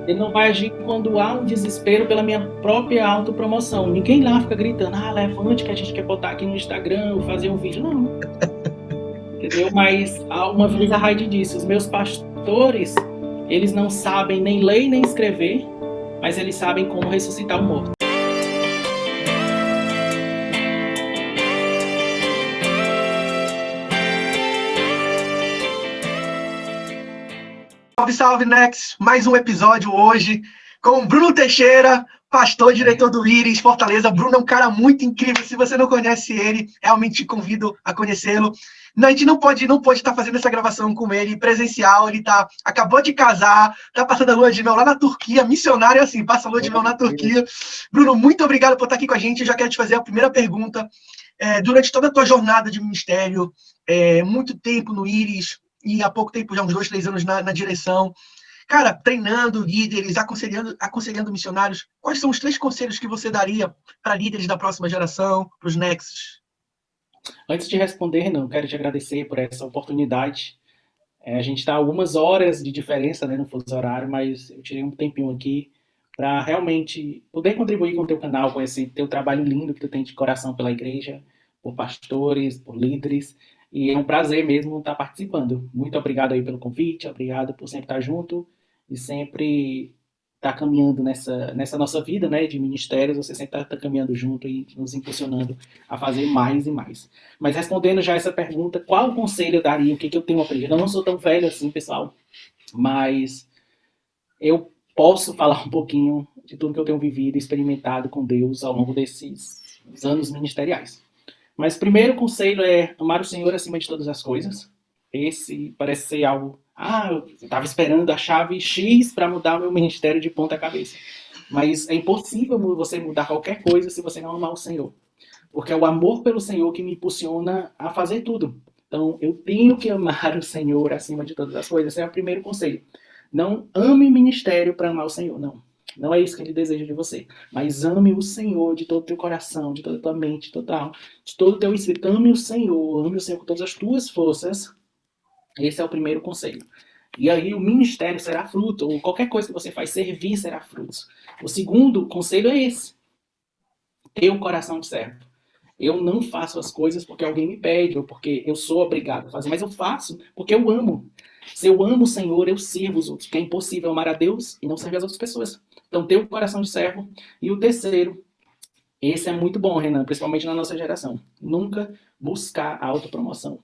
Ele não vai agir quando há um desespero pela minha própria autopromoção. Ninguém lá fica gritando, levante que a gente quer botar aqui no Instagram, fazer um vídeo. Não, entendeu? Mas uma vez a Heidi disse, os meus pastores, eles não sabem nem ler nem escrever, mas eles sabem como ressuscitar o morto. Salve, salve, Nex! Mais um episódio hoje com Bruno Teixeira, pastor e diretor do Íris, Fortaleza. Bruno é um cara muito incrível. Se você não conhece ele, realmente te convido a conhecê-lo. A gente não pode estar fazendo essa gravação com ele presencial. Ele acabou de casar, está passando a lua de mel lá na Turquia, missionário assim, passa a lua de mel na Turquia. Bruno, muito obrigado por estar aqui com a gente. Eu já quero te fazer a primeira pergunta. Durante toda a tua jornada de ministério, muito tempo no Íris, e há pouco tempo, já uns 2, 3 anos na direção, cara, treinando líderes, aconselhando missionários, quais são os 3 conselhos que você daria para líderes da próxima geração, para os Nexus? Antes de responder, Renan, eu quero te agradecer por essa oportunidade. A gente está algumas horas de diferença, né, no fuso horário, mas eu tirei um tempinho aqui para realmente poder contribuir com o teu canal, com esse teu trabalho lindo que tu tem de coração pela igreja, por pastores, por líderes, e é um prazer mesmo estar participando. Muito obrigado aí pelo convite, obrigado por sempre estar junto e sempre estar caminhando nessa nossa vida, né, de ministérios, você sempre está caminhando junto e nos impulsionando a fazer mais e mais. Mas respondendo já essa pergunta, qual conselho eu daria, o que eu tenho aprendido? Eu não sou tão velho assim, pessoal, mas eu posso falar um pouquinho de tudo que eu tenho vivido e experimentado com Deus ao longo desses anos ministeriais. Mas o primeiro conselho é amar o Senhor acima de todas as coisas. Esse parece ser algo... eu estava esperando a chave X para mudar o meu ministério de ponta cabeça. Mas é impossível você mudar qualquer coisa se você não amar o Senhor. Porque é o amor pelo Senhor que me impulsiona a fazer tudo. Então, eu tenho que amar o Senhor acima de todas as coisas. Esse é o primeiro conselho. Não ame o ministério para amar o Senhor, não. Não é isso que ele deseja de você. Mas ame o Senhor de todo o teu coração, de toda a tua mente, total, de todo o teu espírito. Ame o Senhor com todas as tuas forças. Esse é o primeiro conselho. E aí o ministério será fruto, ou qualquer coisa que você faz servir será fruto. O segundo conselho é esse. Ter o coração de servo. Eu não faço as coisas porque alguém me pede ou porque eu sou obrigado a fazer, mas eu faço porque eu amo. Se eu amo o Senhor, eu sirvo os outros, porque é impossível amar a Deus e não servir as outras pessoas. Então, ter o coração de servo. E o terceiro, esse é muito bom, Renan, principalmente na nossa geração. Nunca buscar a autopromoção.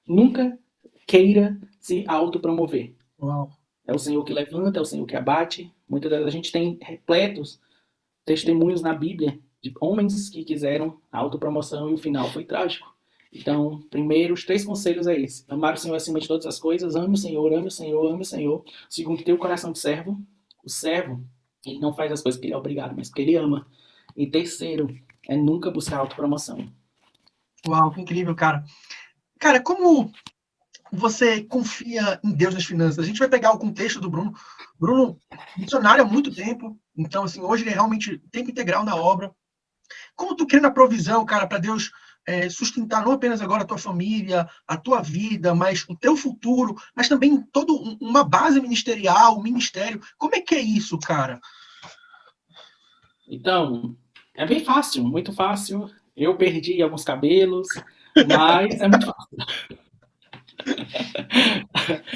Nunca queira se autopromover. Uau. É o Senhor que levanta, é o Senhor que abate. Muitas vezes a gente tem repletos testemunhos na Bíblia de homens que quiseram autopromoção e o final foi trágico. Então, primeiro, os 3 conselhos é esse. Amar o Senhor acima de todas as coisas, ame o Senhor, ame o Senhor, ame o Senhor. Segundo, ter o coração de servo. O servo, ele não faz as coisas porque ele é obrigado, mas porque ele ama. E terceiro, é nunca buscar autopromoção. Uau, que incrível, cara. Cara, como você confia em Deus nas finanças? A gente vai pegar o contexto do Bruno. Bruno, missionário há muito tempo, então, assim, hoje ele é realmente tempo integral na obra. Como tu crê na provisão, cara, para Deus sustentar não apenas agora a tua família, a tua vida, mas o teu futuro, mas também toda uma base ministerial, um ministério. Como é que é isso, cara? Então, é bem fácil, muito fácil. Eu perdi alguns cabelos, mas é muito fácil.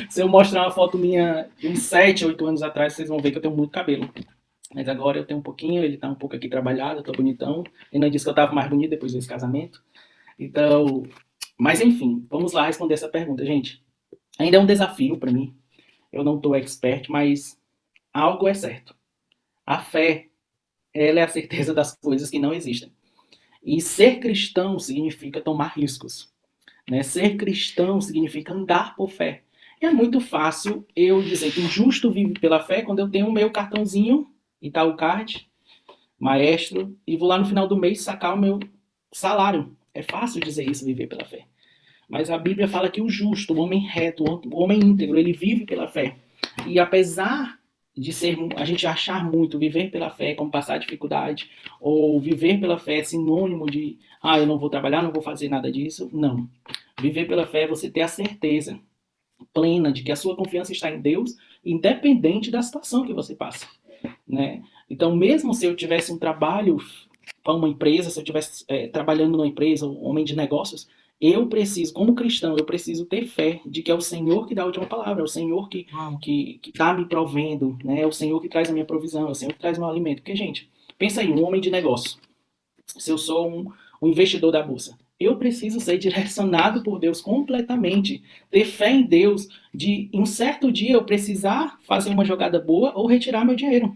Se eu mostrar uma foto minha de uns 7, 8 anos atrás, vocês vão ver que eu tenho muito cabelo. Mas agora eu tenho um pouquinho, ele tá um pouco aqui trabalhado, eu tô bonitão. Ainda disse que eu tava mais bonito depois desse casamento. Então, mas enfim, vamos lá responder essa pergunta, gente. Ainda é um desafio para mim. Eu não tô expert, mas algo é certo. A fé, ela é a certeza das coisas que não existem. E ser cristão significa tomar riscos. Né? Ser cristão significa andar por fé. E é muito fácil eu dizer que o justo vive pela fé quando eu tenho o meu cartãozinho, Itaú Card, maestro, e vou lá no final do mês sacar o meu salário. É fácil dizer isso, viver pela fé. Mas a Bíblia fala que o justo, o homem reto, o homem íntegro, ele vive pela fé. E apesar de a gente achar muito viver pela fé como passar dificuldade, ou viver pela fé é sinônimo de eu não vou trabalhar, não vou fazer nada disso, não. Viver pela fé é você ter a certeza plena de que a sua confiança está em Deus, independente da situação que você passa, né? Então, mesmo se eu tivesse um trabalho para uma empresa, se eu estivesse trabalhando numa empresa, um homem de negócios, eu preciso, como cristão, eu preciso ter fé de que é o Senhor que dá a última palavra, é o Senhor que está me provendo, né? É o Senhor que traz a minha provisão, é o Senhor que traz o meu alimento. Porque, gente, pensa aí, um homem de negócio, se eu sou um investidor da bolsa, eu preciso ser direcionado por Deus completamente, ter fé em Deus, de em um certo dia eu precisar fazer uma jogada boa ou retirar meu dinheiro.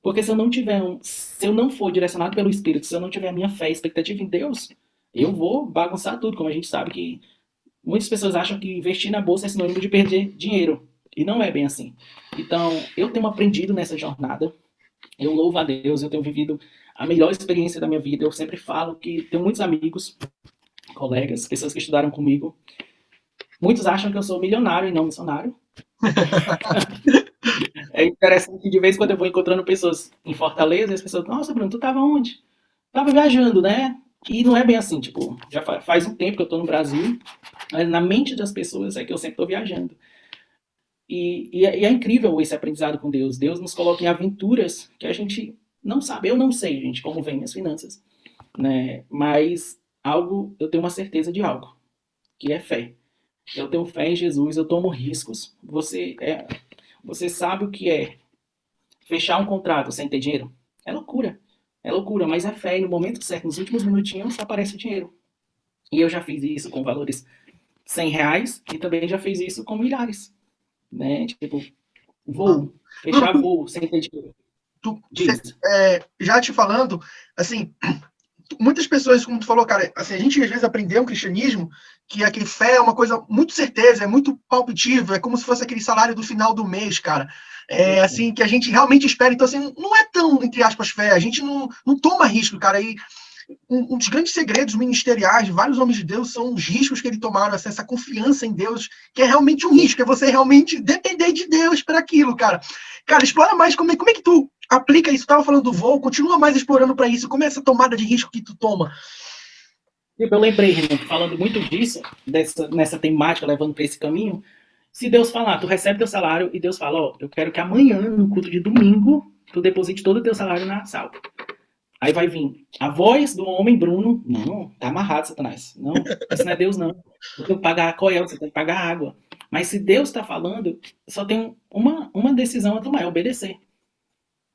Porque se eu não for direcionado pelo Espírito, se eu não tiver a minha fé e expectativa em Deus, eu vou bagunçar tudo, como a gente sabe que muitas pessoas acham que investir na bolsa é sinônimo de perder dinheiro. E não é bem assim. Então, eu tenho aprendido nessa jornada. Eu louvo a Deus, eu tenho vivido a melhor experiência da minha vida. Eu sempre falo que tenho muitos amigos, colegas, pessoas que estudaram comigo. Muitos acham que eu sou milionário e não missionário. É interessante que de vez em quando eu vou encontrando pessoas em Fortaleza e as pessoas, nossa, Bruno, tu tava onde? Tava viajando, né? E não é bem assim, tipo, já faz um tempo que eu tô no Brasil, mas na mente das pessoas é que eu sempre tô viajando. E é incrível esse aprendizado com Deus. Deus nos coloca em aventuras que a gente não sabe. Eu não sei, gente, como vem minhas finanças, né? Mas eu tenho uma certeza de algo, que é fé. Eu tenho fé em Jesus, eu tomo riscos. Você sabe o que é fechar um contrato sem ter dinheiro? É loucura. É loucura, mas é fé. E no momento certo, nos últimos minutinhos, aparece o dinheiro. E eu já fiz isso com valores R$ 100 e também já fiz isso com milhares. Né? Tipo, fechar Bruno, voo sem ter dinheiro. já te falando, assim, muitas pessoas, como tu falou, cara, assim, a gente às vezes aprendeu o cristianismo que aquele fé é uma coisa muito certeza, é muito palpitível, é como se fosse aquele salário do final do mês, cara. É assim, que a gente realmente espera. Então, assim, não é tão, entre aspas, fé. A gente não toma risco, cara. E um dos grandes segredos ministeriais de vários homens de Deus são os riscos que eles tomaram, assim, essa confiança em Deus, que é realmente um risco, é você realmente depender de Deus para aquilo, cara. Cara, explora mais como é que tu aplica isso. Tu tava falando do voo, continua mais explorando para isso. Como é essa tomada de risco que tu toma? Eu lembrei, Renan, falando muito disso, nessa temática, levando para esse caminho. Se Deus falar, tu recebe teu salário e Deus fala, ó, eu quero que amanhã, no culto de domingo, tu deposite todo o teu salário na sala. Aí vai vir a voz do homem Bruno. Não, tá amarrado, Satanás. Não, isso não é Deus, não. Eu tenho que pagar a coel, você tem que pagar a água. Mas se Deus está falando, só tem uma decisão a tomar, é obedecer.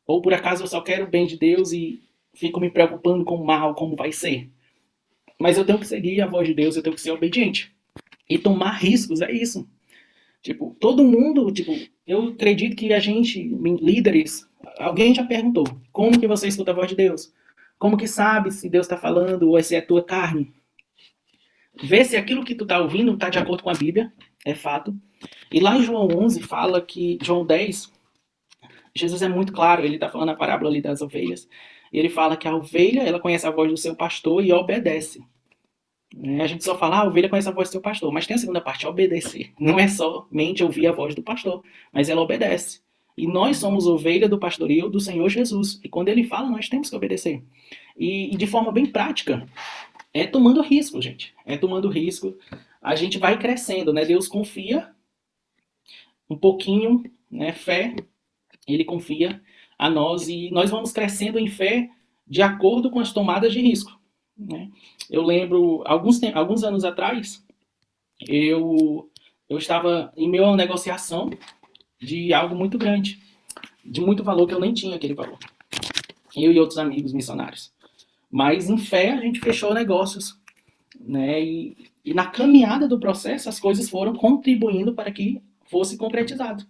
Ou por acaso eu só quero o bem de Deus e fico me preocupando com o mal, como vai ser. Mas eu tenho que seguir a voz de Deus, eu tenho que ser obediente. E tomar riscos, é isso. Tipo, todo mundo, tipo, eu acredito que a gente, líderes, alguém já perguntou, como que você escuta a voz de Deus? Como que sabe se Deus está falando ou se é tua carne? Vê se aquilo que tu está ouvindo está de acordo com a Bíblia, é fato. E lá em João 11 fala que, João 10, Jesus é muito claro, ele está falando a parábola ali das ovelhas, e ele fala que a ovelha, ela conhece a voz do seu pastor e obedece. A gente só fala, a ovelha conhece a voz do seu pastor, mas tem a segunda parte, obedecer. Não é somente ouvir a voz do pastor, mas ela obedece. E nós somos ovelha do pastoreio do Senhor Jesus. E quando ele fala, nós temos que obedecer. E de forma bem prática, é tomando risco, gente. É tomando risco. A gente vai crescendo, né? Deus confia um pouquinho, né? Fé, ele confia a nós e nós vamos crescendo em fé de acordo com as tomadas de risco. Né? Eu lembro, alguns anos atrás, eu estava em meio a uma negociação de algo muito grande, de muito valor que eu nem tinha aquele valor. Eu e outros amigos missionários. Mas em fé a gente fechou negócios. Né? E na caminhada do processo as coisas foram contribuindo para que fosse concretizado.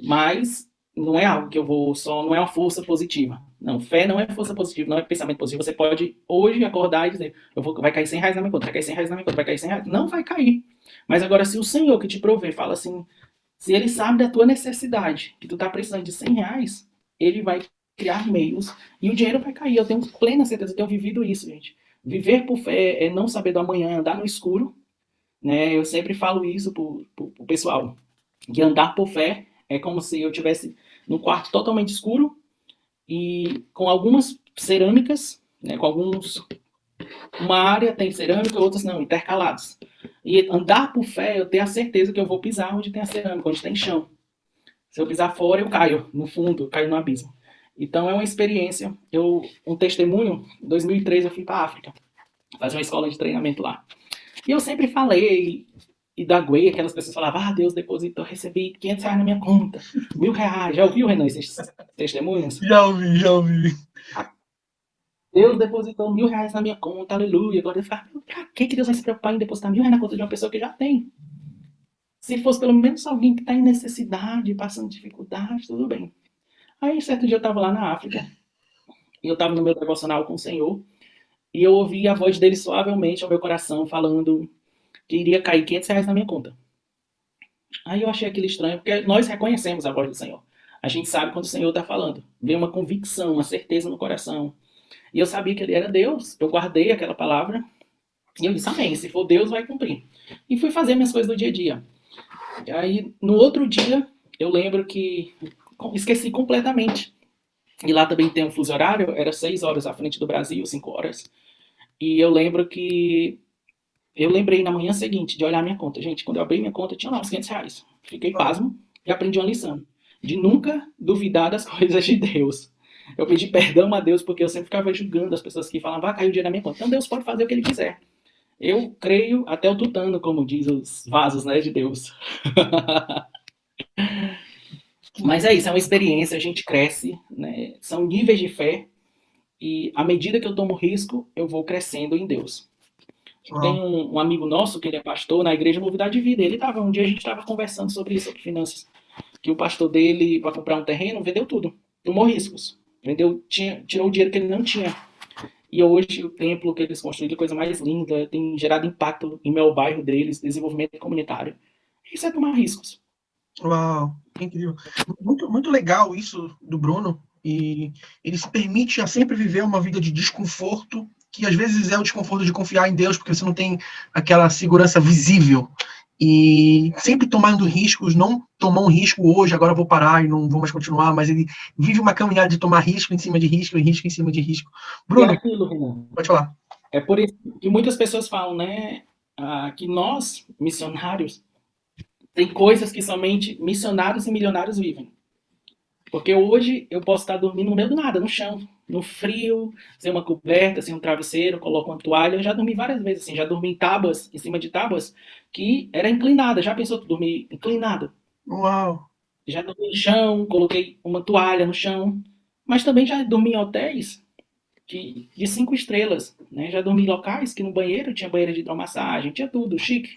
Mas não é algo que eu vou só, não é uma força positiva. Não, fé não é força positiva, não é pensamento positivo. Você pode hoje acordar e dizer, vai cair R$ 100 na minha conta, vai cair R$ 100 na minha conta, vai cair R$ 100. Não vai cair. Mas agora, se o Senhor que te provê fala assim, se ele sabe da tua necessidade, que tu tá precisando de R$ 100, ele vai criar meios e o dinheiro vai cair. Eu tenho plena certeza, eu tenho vivido isso, gente. Viver por fé é não saber do amanhã, andar no escuro. Né? Eu sempre falo isso pro pessoal, que andar por fé é como se eu estivesse num quarto totalmente escuro e com algumas cerâmicas, né, uma área tem cerâmica, outras não, intercalados. E andar por fé, eu tenho a certeza que eu vou pisar onde tem a cerâmica, onde tem chão. Se eu pisar fora, eu caio no fundo, eu caio no abismo. Então é uma experiência. Um testemunho, em 2003 eu fui para a África, fazer uma escola de treinamento lá. E eu sempre falei, e da Guei, aquelas pessoas falavam, Deus depositou, recebi R$ 500 na minha conta, R$ 1.000. Já ouviu, Renan, esses testemunhos? Já ouvi, já ouvi. Deus depositou R$ 1.000 na minha conta, aleluia. Agora eu ficava, pra que Deus vai se preocupar em depositar R$ 1.000 na conta de uma pessoa que já tem? Se fosse pelo menos alguém que está em necessidade, passando dificuldade, tudo bem. Aí, certo dia, eu estava lá na África, e eu estava no meu devocional com o Senhor, e eu ouvi a voz dele suavemente ao meu coração, falando que iria cair R$ 500 na minha conta. Aí eu achei aquilo estranho, porque nós reconhecemos a voz do Senhor. A gente sabe quando o Senhor está falando. Vem uma convicção, uma certeza no coração. E eu sabia que ele era Deus. Eu guardei aquela palavra. E eu disse, amém, se for Deus, vai cumprir. E fui fazer minhas coisas do dia a dia. E aí, no outro dia, eu lembro que esqueci completamente. E lá também tem um fuso horário, era 6 horas à frente do Brasil, 5 horas. E eu lembro que eu lembrei na manhã seguinte de olhar minha conta. Gente, quando eu abri minha conta, tinha lá uns R$ 500. Fiquei pasmo e aprendi uma lição. De nunca duvidar das coisas de Deus. Eu pedi perdão a Deus porque eu sempre ficava julgando as pessoas que falavam, caiu o dinheiro na minha conta. Então Deus pode fazer o que ele quiser. Eu creio até o tutano, como diz os vasos, né, de Deus. Mas é isso, é uma experiência, a gente cresce, né? São níveis de fé e à medida que eu tomo risco, eu vou crescendo em Deus. Tem um amigo nosso que ele é pastor na igreja Novidade de Vida. Um dia a gente estava conversando sobre isso, sobre finanças, que o pastor dele, para comprar um terreno, vendeu tudo, tomou riscos, tirou o dinheiro que ele não tinha. E hoje o templo que eles construíram é a coisa mais linda, tem gerado impacto em meu bairro deles, desenvolvimento comunitário. Isso é tomar riscos. Uau, incrível. Muito, muito legal isso do Bruno. E ele se permite a sempre viver uma vida de desconforto, que às vezes é o desconforto de confiar em Deus, porque você não tem aquela segurança visível. E sempre tomando riscos, não tomou um risco hoje, agora vou parar e não vou mais continuar, mas ele vive uma caminhada de tomar risco em cima de risco, e risco em cima de risco. E é Bruno, aquilo, Renan. pode falar. É por isso que muitas pessoas falam, né, que nós, missionários, tem coisas que somente missionários e milionários vivem. Porque hoje eu posso estar dormindo no meio do nada, no chão, no frio, sem uma coberta, sem um travesseiro, coloco uma toalha. Eu já dormi várias vezes assim, já dormi em tábuas, em cima de tábuas, que era inclinada. Já pensou tu dormir inclinado? Uau. Já dormi no chão, coloquei uma toalha no chão. Mas também já dormi em hotéis de 5 estrelas. Né? Já dormi em locais que no banheiro tinha banheiro de hidromassagem, tinha tudo, chique.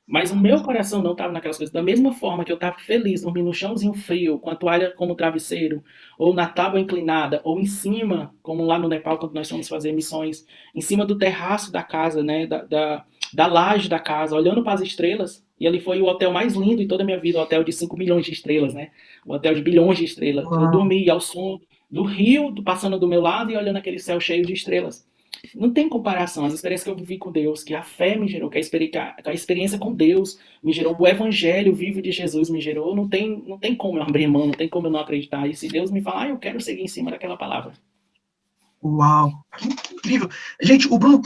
Mas o meu coração não estava naquelas coisas. Da mesma forma que eu estava feliz dormindo no chãozinho frio, com a toalha como travesseiro, ou na tábua inclinada, ou em cima, como lá no Nepal, quando nós fomos fazer missões, em cima do terraço da casa, né, da laje da casa, olhando para as estrelas. E ali foi o hotel mais lindo de toda a minha vida, o hotel de 5 milhões de estrelas, né? O hotel de bilhões de estrelas. Eu Uau. dormi ao som do rio passando do meu lado e olhando aquele céu cheio de estrelas. Não tem comparação. As experiências que eu vivi com Deus, que a fé me gerou, que a experiência com Deus me gerou, o evangelho vivo de Jesus me gerou, não tem como eu abrir mão, não tem como eu não acreditar. E se Deus me falar, eu quero seguir em cima daquela palavra. Uau, que incrível. Gente, o Bruno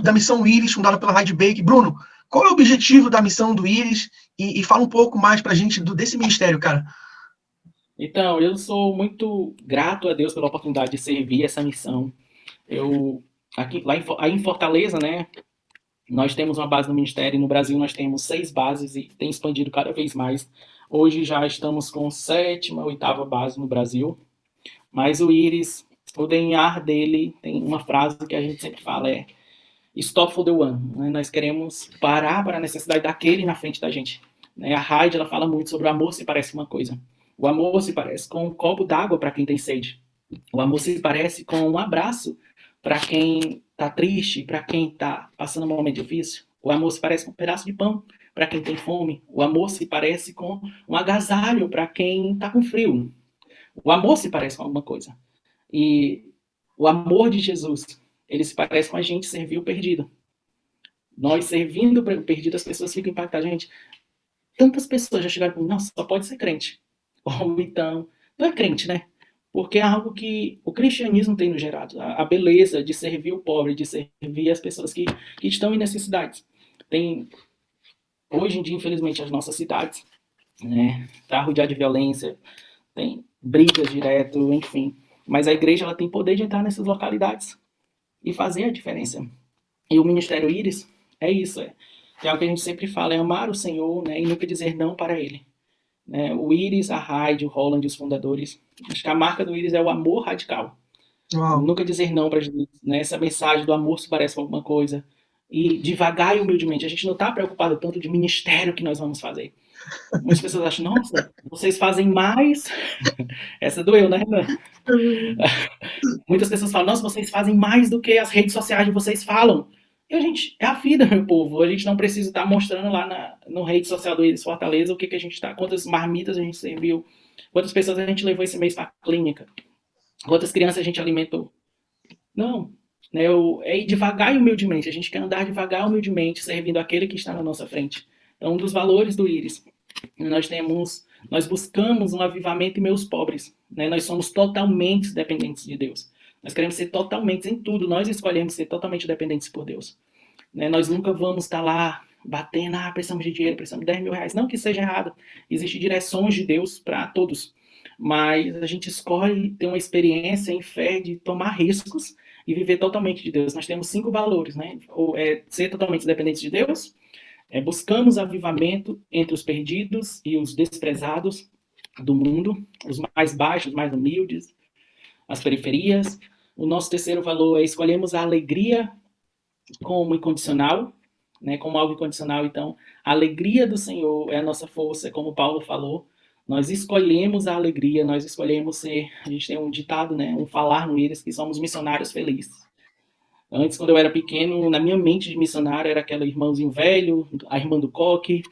da missão Íris, fundada pela Heidi Baker. Bruno, qual é o objetivo da missão do Íris? E fala um pouco mais pra gente desse ministério, cara. Então, eu sou muito grato a Deus pela oportunidade de servir essa missão. Lá em Fortaleza, né, nós temos uma base no ministério, no Brasil nós temos 6 bases e tem expandido cada vez mais. Hoje já estamos com 7ª, 8ª base no Brasil. Mas o Íris, o DNA dele, tem uma frase que a gente sempre fala, Stop for the one. Né? Nós queremos parar para a necessidade daquele na frente da gente. Né? A Heidi, ela fala muito sobre o amor se parece uma coisa. O amor se parece com um copo d'água para quem tem sede. O amor se parece com um abraço para quem está triste, para quem está passando um momento difícil. O amor se parece com um pedaço de pão para quem tem fome. O amor se parece com um agasalho para quem está com frio. O amor se parece com alguma coisa. E o amor de Jesus, ele se parece com a gente servir o perdido. Nós servindo o perdido, as pessoas ficam impactadas. Gente, tantas pessoas já chegaram para mim, nossa, só pode ser crente. Ou então, não é crente, né? porque é algo que o cristianismo tem nos gerado, a beleza de servir o pobre, de servir as pessoas que estão em necessidades. Tem, hoje em dia, infelizmente, as nossas cidades, né, tá rodeada de violência, tem brigas direto, enfim. Mas a igreja ela tem poder de entrar nessas localidades e fazer a diferença. E o Ministério Íris é isso, é o que a gente sempre fala, é amar o Senhor, né, e nunca dizer não para Ele. Né? O Íris, a Hyde, o Holland, os fundadores, acho que a marca do Íris é o amor radical. Uau. Nunca dizer não para Jesus, né? Essa mensagem do amor se parece com alguma coisa. E devagar e humildemente. A gente não está preocupado tanto de ministério que nós vamos fazer. Muitas pessoas acham, nossa, vocês fazem mais. Essa doeu, né, Renan? Muitas pessoas falam, nossa, vocês fazem mais do que as redes sociais de vocês falam. E a gente, é a vida, meu povo. A gente não precisa estar mostrando lá no rede social do Íris Fortaleza o que a gente está, quantas marmitas a gente serviu, quantas pessoas a gente levou esse mês para a clínica, quantas crianças a gente alimentou. Não. Né, é ir devagar e humildemente. A gente quer andar devagar e humildemente, servindo aquele que está na nossa frente. Então, um dos valores do Íris, nós buscamos um avivamento em meus pobres. Né? Nós somos totalmente dependentes de Deus. Nós queremos ser totalmente em tudo. Nós escolhemos ser totalmente dependentes por Deus. Né? Nós nunca vamos estar lá batendo, precisamos de dinheiro, precisamos de 10 mil reais. Não que seja errado. Existem direções de Deus para todos. Mas a gente escolhe ter uma experiência em fé de tomar riscos e viver totalmente de Deus. Nós temos 5 valores, né? Ser totalmente dependentes de Deus, buscamos avivamento entre os perdidos e os desprezados do mundo, os mais baixos, os mais humildes, as periferias. O nosso terceiro valor é escolhemos a alegria como incondicional, né? Como algo incondicional. Então, a alegria do Senhor é a nossa força, como Paulo falou. Nós escolhemos a alegria, nós escolhemos ser. A gente tem um ditado, né? Um falar no Íris, que somos missionários felizes. Antes, quando eu era pequeno, na minha mente de missionário era aquele irmãozinho velho, a irmã do coque,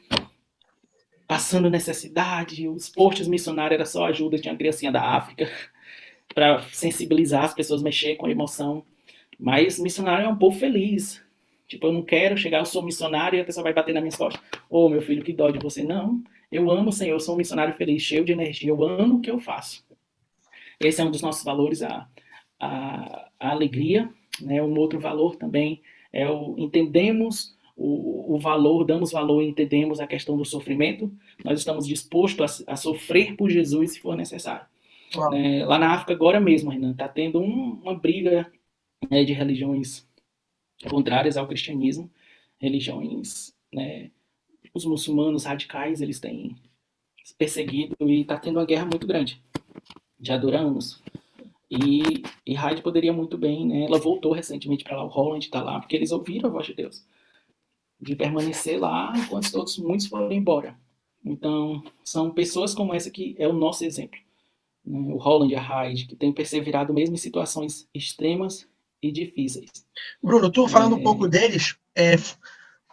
passando necessidade. Os postos missionários era só ajuda, tinha uma criancinha da África, para sensibilizar as pessoas, mexer com a emoção. Mas missionário é um povo feliz. Tipo, eu não quero chegar, eu sou missionário e a pessoa vai bater na minha costas. Ô, meu filho, que dó de você. Não, eu amo o Senhor, eu sou um missionário feliz, cheio de energia, eu amo o que eu faço. Esse é um dos nossos valores, a alegria. Né? Um outro valor também é entendemos o valor, damos valor e entendemos a questão do sofrimento. Nós estamos dispostos a sofrer por Jesus se for necessário. Né? Lá na África agora mesmo, Renan, está tendo uma briga, né, de religiões contrárias ao cristianismo, religiões, né, os muçulmanos radicais, eles têm perseguido e está tendo uma guerra muito grande, já dura anos. E Hyde poderia muito bem, né? Ela voltou recentemente para lá, o Holland está lá, porque eles ouviram a voz de Deus, de permanecer lá enquanto muitos foram embora. Então, são pessoas como essa que é o nosso exemplo. Né? O Holland e a Hyde, que têm perseverado mesmo em situações extremas e difíceis. Bruno, tu falando um pouco deles,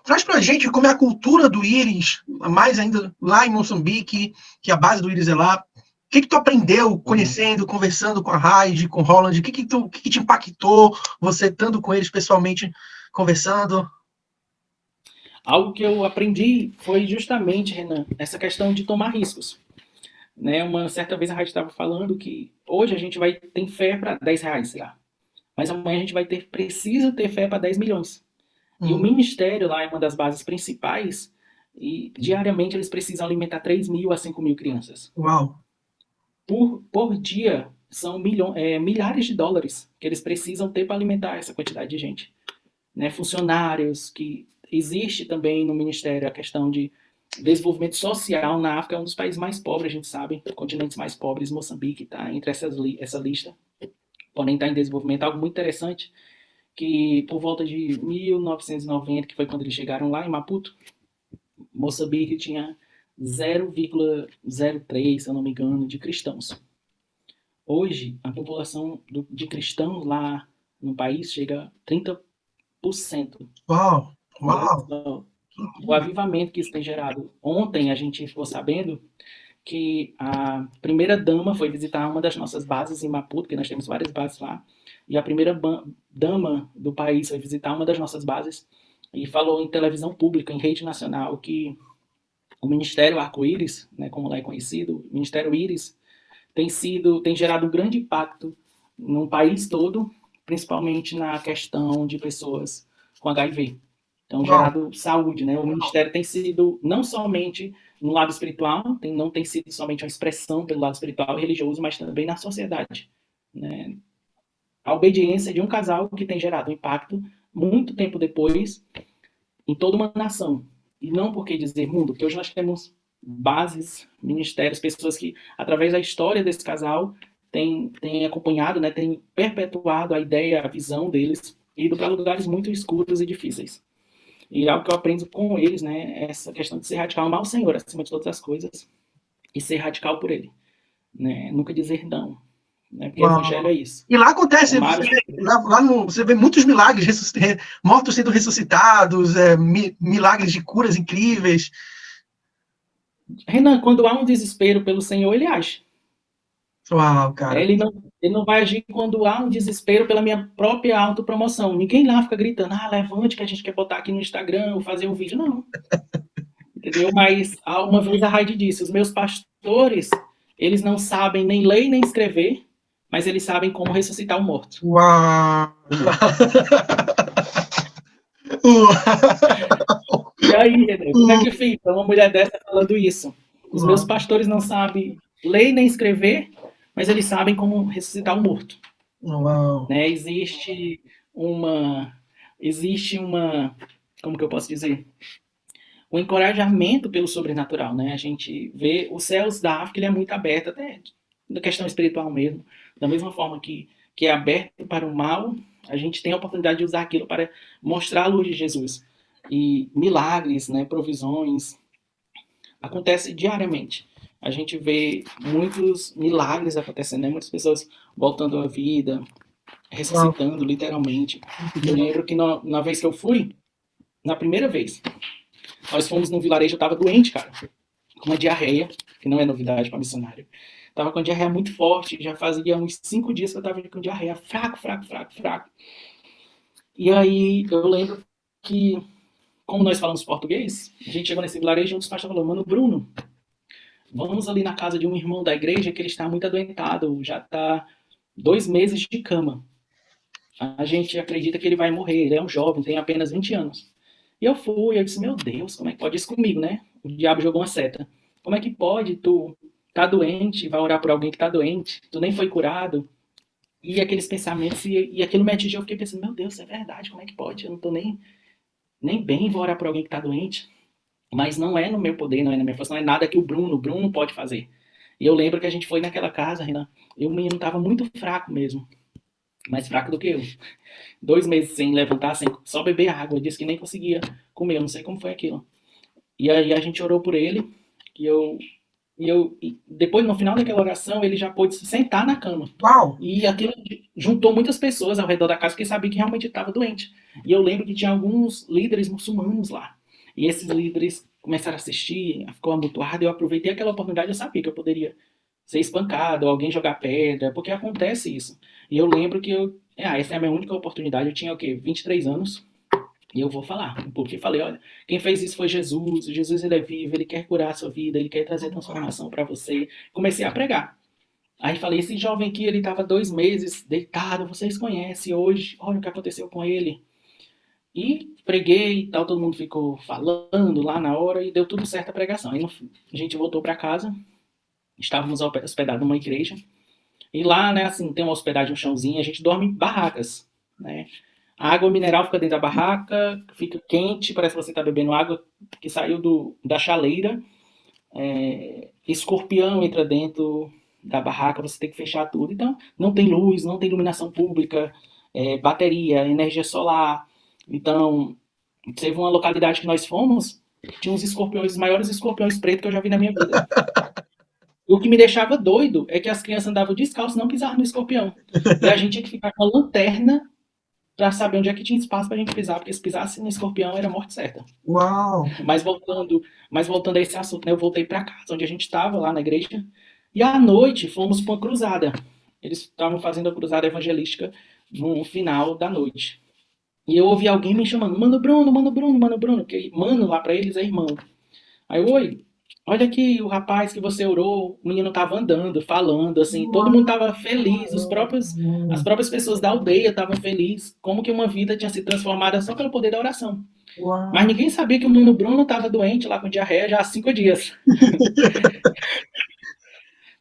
traz pra gente como é a cultura do Íris, mais ainda lá em Moçambique, que a base do Íris é lá. O que tu aprendeu conhecendo, conversando com a Hyde, com o Holland? O que te impactou, você estando com eles pessoalmente, conversando? Algo que eu aprendi foi justamente, Renan, essa questão de tomar riscos. Né? Uma certa vez a Hyde estava falando que hoje a gente tem fé para 10 reais, sei lá. Mas amanhã a gente precisa ter fé para 10 milhões. E o ministério lá é uma das bases principais e diariamente eles precisam alimentar 3 mil a 5 mil crianças. Uau! Por dia, são milhares de dólares que eles precisam ter para alimentar essa quantidade de gente. Né? Funcionários, que existe também no ministério a questão de desenvolvimento social na África, é um dos países mais pobres, a gente sabe, continentes mais pobres, Moçambique está entre essa lista, porém está em desenvolvimento. Algo muito interessante, que por volta de 1990, que foi quando eles chegaram lá em Maputo, Moçambique tinha 0,03, se eu não me engano, de cristãos. Hoje, a população de cristãos lá no país chega a 30%. Uau! Uau! O avivamento que isso tem gerado. Ontem a gente ficou sabendo que a primeira dama foi visitar uma das nossas bases em Maputo, que nós temos várias bases lá, e a primeira dama do país foi visitar uma das nossas bases e falou em televisão pública, em rede nacional, que o Ministério Arco-Íris, né, como lá é conhecido, o Ministério Íris, tem gerado um grande impacto no país todo, principalmente na questão de pessoas com HIV. Então, Uau. gerado saúde, né? O ministério tem sido não somente no lado espiritual, não tem sido somente uma expressão pelo lado espiritual e religioso, mas também na sociedade, né? A obediência de um casal que tem gerado um impacto muito tempo depois em toda uma nação. E não porque dizer mundo, porque hoje nós temos bases, ministérios, pessoas que, através da história desse casal, têm acompanhado, né, têm perpetuado a ideia, a visão deles, e ido para lugares muito escuros e difíceis. E algo que eu aprendo com eles, né, é essa questão de ser radical, amar o Senhor acima de todas as coisas e ser radical por Ele, né, nunca dizer não, né, porque o Evangelho Uau. é isso. E lá acontece, Amar o você vê muitos milagres, mortos sendo ressuscitados, milagres de curas incríveis. Renan, quando há um desespero pelo Senhor, Ele age. Uau, cara. Ele não vai agir quando há um desespero pela minha própria autopromoção. Ninguém lá fica gritando, levante que a gente quer botar aqui no Instagram ou fazer um vídeo. Não, entendeu? Mas uma vez a Heidi disse, os meus pastores, eles não sabem nem ler nem escrever, mas eles sabem como ressuscitar o morto. Uau. E aí, Renan, como é que fica uma mulher dessa falando isso? Os meus pastores não sabem ler nem escrever, mas eles sabem como ressuscitar o morto. Uau. Né? Existe uma, como que eu posso dizer? Um encorajamento pelo sobrenatural, né? A gente vê os céus da África, ele é muito aberto, até na questão espiritual mesmo, da mesma forma que é aberto para o mal, a gente tem a oportunidade de usar aquilo para mostrar a luz de Jesus. E milagres, né, provisões, acontece diariamente. A gente vê muitos milagres acontecendo, né? Muitas pessoas voltando à vida, ressuscitando, literalmente. Eu lembro que na vez que eu fui, na primeira vez, nós fomos num vilarejo, eu estava doente, cara, com uma diarreia, que não é novidade para missionário. Tava com diarreia muito forte, já fazia uns 5 dias que eu tava com diarreia, fraco. E aí eu lembro que, como nós falamos português, a gente chegou nesse vilarejo e um dos pastores falou, mano, Bruno, vamos ali na casa de um irmão da igreja que ele está muito adoentado, já está 2 meses de cama. A gente acredita que ele vai morrer, ele é um jovem, tem apenas 20 anos. E eu disse, meu Deus, como é que pode isso comigo, né? O diabo jogou uma seta. Como é que pode tu tá doente, vai orar por alguém que tá doente, tu nem foi curado? E aqueles pensamentos, e aquilo me atingiu, eu fiquei pensando, meu Deus, é verdade, como é que pode? Eu não tô nem bem, vou orar por alguém que tá doente. Mas não é no meu poder, não é na minha força, não é nada que o Bruno pode fazer. E eu lembro que a gente foi naquela casa, Renan, e o menino tava muito fraco mesmo, mais fraco do que eu. 2 meses sem levantar, sem só beber água. Ele disse que nem conseguia comer, eu não sei como foi aquilo. E aí a gente orou por ele, e depois, no final daquela oração, ele já pôde se sentar na cama. Uau. E aquilo juntou muitas pessoas ao redor da casa, porque sabia que realmente estava doente. E eu lembro que tinha alguns líderes muçulmanos lá. E esses líderes começaram a assistir, ficou amontoado, eu aproveitei aquela oportunidade, eu sabia que eu poderia ser espancado, ou alguém jogar pedra, porque acontece isso. E eu lembro que essa é a minha única oportunidade, eu tinha o quê? 23 anos, e eu vou falar, porque falei, olha, quem fez isso foi Jesus, Jesus ele é vivo, ele quer curar a sua vida, ele quer trazer transformação para você. Comecei a pregar. Aí falei, esse jovem aqui, ele estava 2 meses deitado, vocês conhecem hoje, olha o que aconteceu com ele. E preguei e tal, todo mundo ficou falando lá na hora e deu tudo certo a pregação. Aí a gente voltou para casa, estávamos hospedados numa igreja, e lá, né, assim, tem uma hospedagem, um chãozinho, a gente dorme em barracas, né? A água mineral fica dentro da barraca, fica quente, parece que você está bebendo água que saiu da chaleira. Escorpião entra dentro da barraca, você tem que fechar tudo. Então, não tem luz, não tem iluminação pública, bateria, energia solar. Então, teve uma localidade que nós fomos, tinha uns escorpiões, os maiores escorpiões pretos que eu já vi na minha vida. O que me deixava doido é que as crianças andavam descalços e não pisavam no escorpião. E a gente tinha que ficar com a lanterna para saber onde é que tinha espaço para a gente pisar, porque se pisasse no escorpião era morte certa. Uau. Mas voltando a esse assunto, né, eu voltei para casa, onde a gente estava, lá na igreja, e à noite fomos para uma cruzada. Eles estavam fazendo a cruzada evangelística no final da noite. E eu ouvi alguém me chamando, Mano Bruno, Mano Bruno, Mano Bruno, que mano lá para eles é irmão. Aí eu, oi. olha que o rapaz que você orou, o menino estava andando, falando, assim, todo mundo estava feliz, as próprias pessoas da aldeia estavam felizes, como que uma vida tinha se transformado só pelo poder da oração. Mas ninguém sabia que o menino Bruno estava doente lá com diarreia já há 5 dias.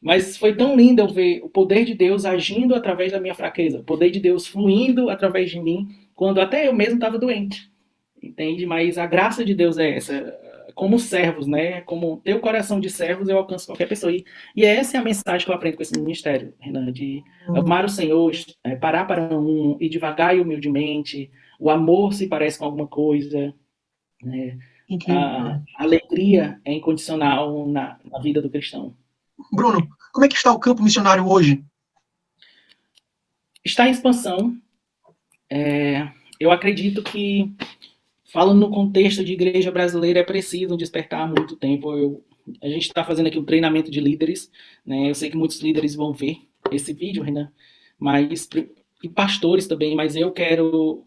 Mas foi tão lindo eu ver o poder de Deus agindo através da minha fraqueza, o poder de Deus fluindo através de mim, quando até eu mesmo estava doente. Entende? Mas a graça de Deus é essa. Como servos, né? Como ter o coração de servos, eu alcanço qualquer pessoa. E essa é a mensagem que eu aprendo com esse ministério, Renan, de amar o Senhor, parar para um, ir devagar e humildemente. O amor se parece com alguma coisa, né? Incrível. A alegria é incondicional na vida do cristão. Bruno, como é que está o campo missionário hoje? Está em expansão. Eu acredito que, falando no contexto de igreja brasileira, é preciso despertar há muito tempo. A gente está fazendo aqui um treinamento de líderes, né? Eu sei que muitos líderes vão ver esse vídeo, Renan, mas e pastores também, mas eu quero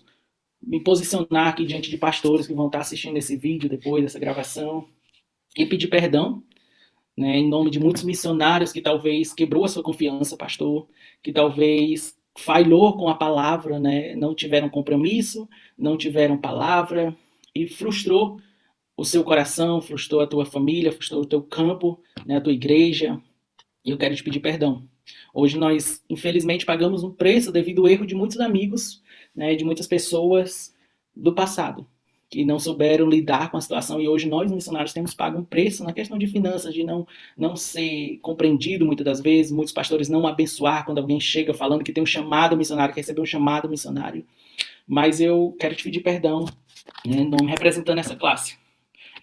me posicionar aqui diante de pastores que vão estar assistindo esse vídeo depois dessa gravação e pedir perdão, né, em nome de muitos missionários que talvez quebrou a sua confiança, pastor, que talvez falhou com a palavra, né, não tiveram compromisso, não tiveram palavra e frustrou o seu coração, frustrou a tua família, frustrou o teu campo, né, a tua igreja. E eu quero te pedir perdão. Hoje nós, infelizmente, pagamos um preço devido ao erro de muitos amigos, né, de muitas pessoas do passado, que não souberam lidar com a situação. E hoje nós, missionários, temos pago um preço na questão de finanças, de não ser compreendido muitas das vezes, muitos pastores não abençoar quando alguém chega falando que tem um chamado missionário, que recebeu um chamado missionário. Mas eu quero te pedir perdão, né, não representando essa classe.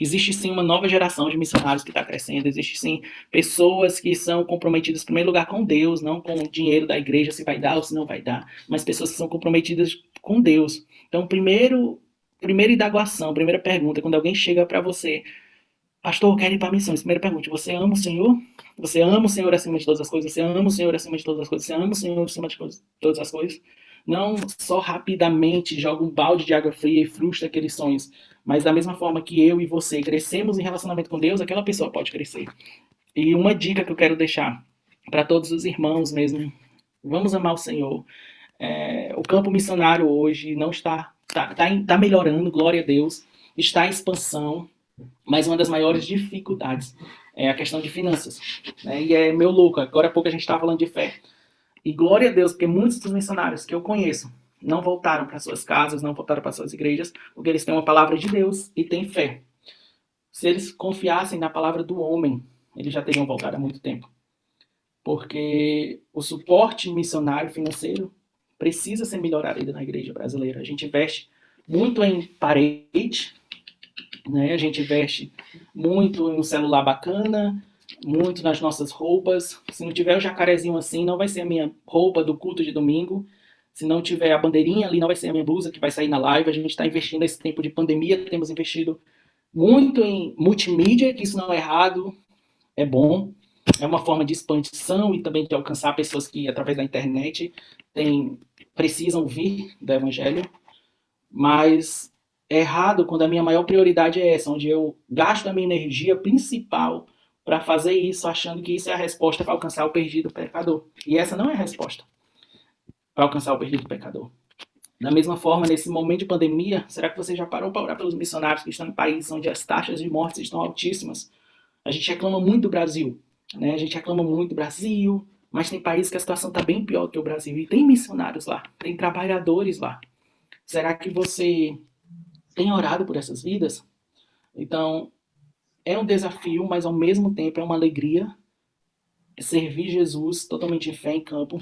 Existe sim uma nova geração de missionários que está crescendo, existe sim pessoas que são comprometidas, em primeiro lugar, com Deus, não com o dinheiro da igreja, se vai dar ou se não vai dar, mas pessoas que são comprometidas com Deus. Então, primeira indaguação, primeira pergunta, quando alguém chega para você, pastor, eu quero ir para missões, primeira pergunta, você ama o Senhor? Você ama o Senhor acima de todas as coisas? Você ama o Senhor acima de todas as coisas? Você ama o Senhor acima de todas as coisas? Não só rapidamente joga um balde de água fria e frustra aqueles sonhos, mas da mesma forma que eu e você crescemos em relacionamento com Deus, aquela pessoa pode crescer. E uma dica que eu quero deixar para todos os irmãos mesmo, vamos amar o Senhor. O campo missionário hoje não está melhorando, glória a Deus, está em expansão, mas uma das maiores dificuldades é a questão de finanças. Né? E é meu louco, agora há pouco a gente estava falando de fé. E glória a Deus, porque muitos dos missionários que eu conheço não voltaram para suas casas, não voltaram para suas igrejas, porque eles têm uma palavra de Deus e têm fé. Se eles confiassem na palavra do homem, eles já teriam voltado há muito tempo. Porque o suporte missionário financeiro precisa ser melhorado ainda na igreja brasileira. A gente investe muito em parede, né? A gente investe muito em um celular bacana, muito nas nossas roupas. Se não tiver o jacarezinho assim, não vai ser a minha roupa do culto de domingo. Se não tiver a bandeirinha ali, não vai ser a minha blusa que vai sair na live. A gente está investindo nesse tempo de pandemia, temos investido muito em multimídia, que isso não é errado, é bom. É uma forma de expansão e também de alcançar pessoas que, através da internet, precisam ouvir do Evangelho. Mas é errado quando a minha maior prioridade é essa, onde eu gasto a minha energia principal para fazer isso, achando que isso é a resposta para alcançar o perdido pecador. E essa não é a resposta para alcançar o perdido pecador. Da mesma forma, nesse momento de pandemia, será que você já parou para orar pelos missionários que estão em países onde as taxas de mortes estão altíssimas? A gente reclama muito do Brasil, né? A gente reclama muito do Brasil, mas tem países que a situação está bem pior do que o Brasil. E tem missionários lá, tem trabalhadores lá. Será que você tem orado por essas vidas? Então, é um desafio, mas ao mesmo tempo é uma alegria servir Jesus totalmente em fé em campo.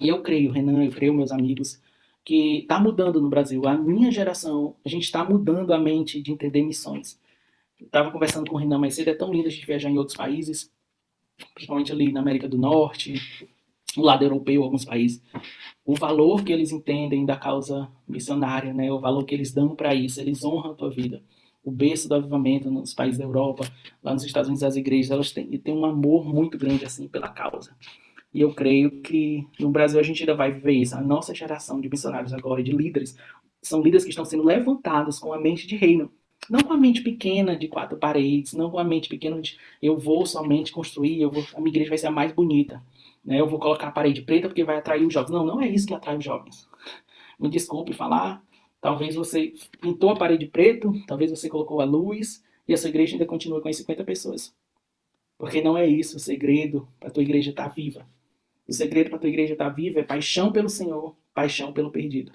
E eu creio, Renan, eu creio, meus amigos, que está mudando no Brasil. A minha geração, a gente está mudando a mente de entender missões. Eu estava conversando com o Renan mais cedo, é tão lindo a gente viajar em outros países, principalmente ali na América do Norte, no lado europeu, alguns países. O valor que eles entendem da causa missionária, né? O valor que eles dão para isso, eles honram a tua vida. O berço do avivamento nos países da Europa, lá nos Estados Unidos, as igrejas, elas têm um amor muito grande assim pela causa. E eu creio que no Brasil a gente ainda vai viver isso. A nossa geração de missionários agora, de líderes, são líderes que estão sendo levantados com a mente de reino. Não com a mente pequena de 4 paredes, não com a mente pequena de eu vou somente construir, a minha igreja vai ser a mais bonita. Né? Eu vou colocar a parede preta porque vai atrair os jovens. Não, não é isso que atrai os jovens. Me desculpe falar, talvez você pintou a parede preto, talvez você colocou a luz e a sua igreja ainda continua com as 50 pessoas. Porque não é isso o segredo para a tua igreja estar viva. O segredo para a tua igreja estar viva é paixão pelo Senhor, paixão pelo perdido.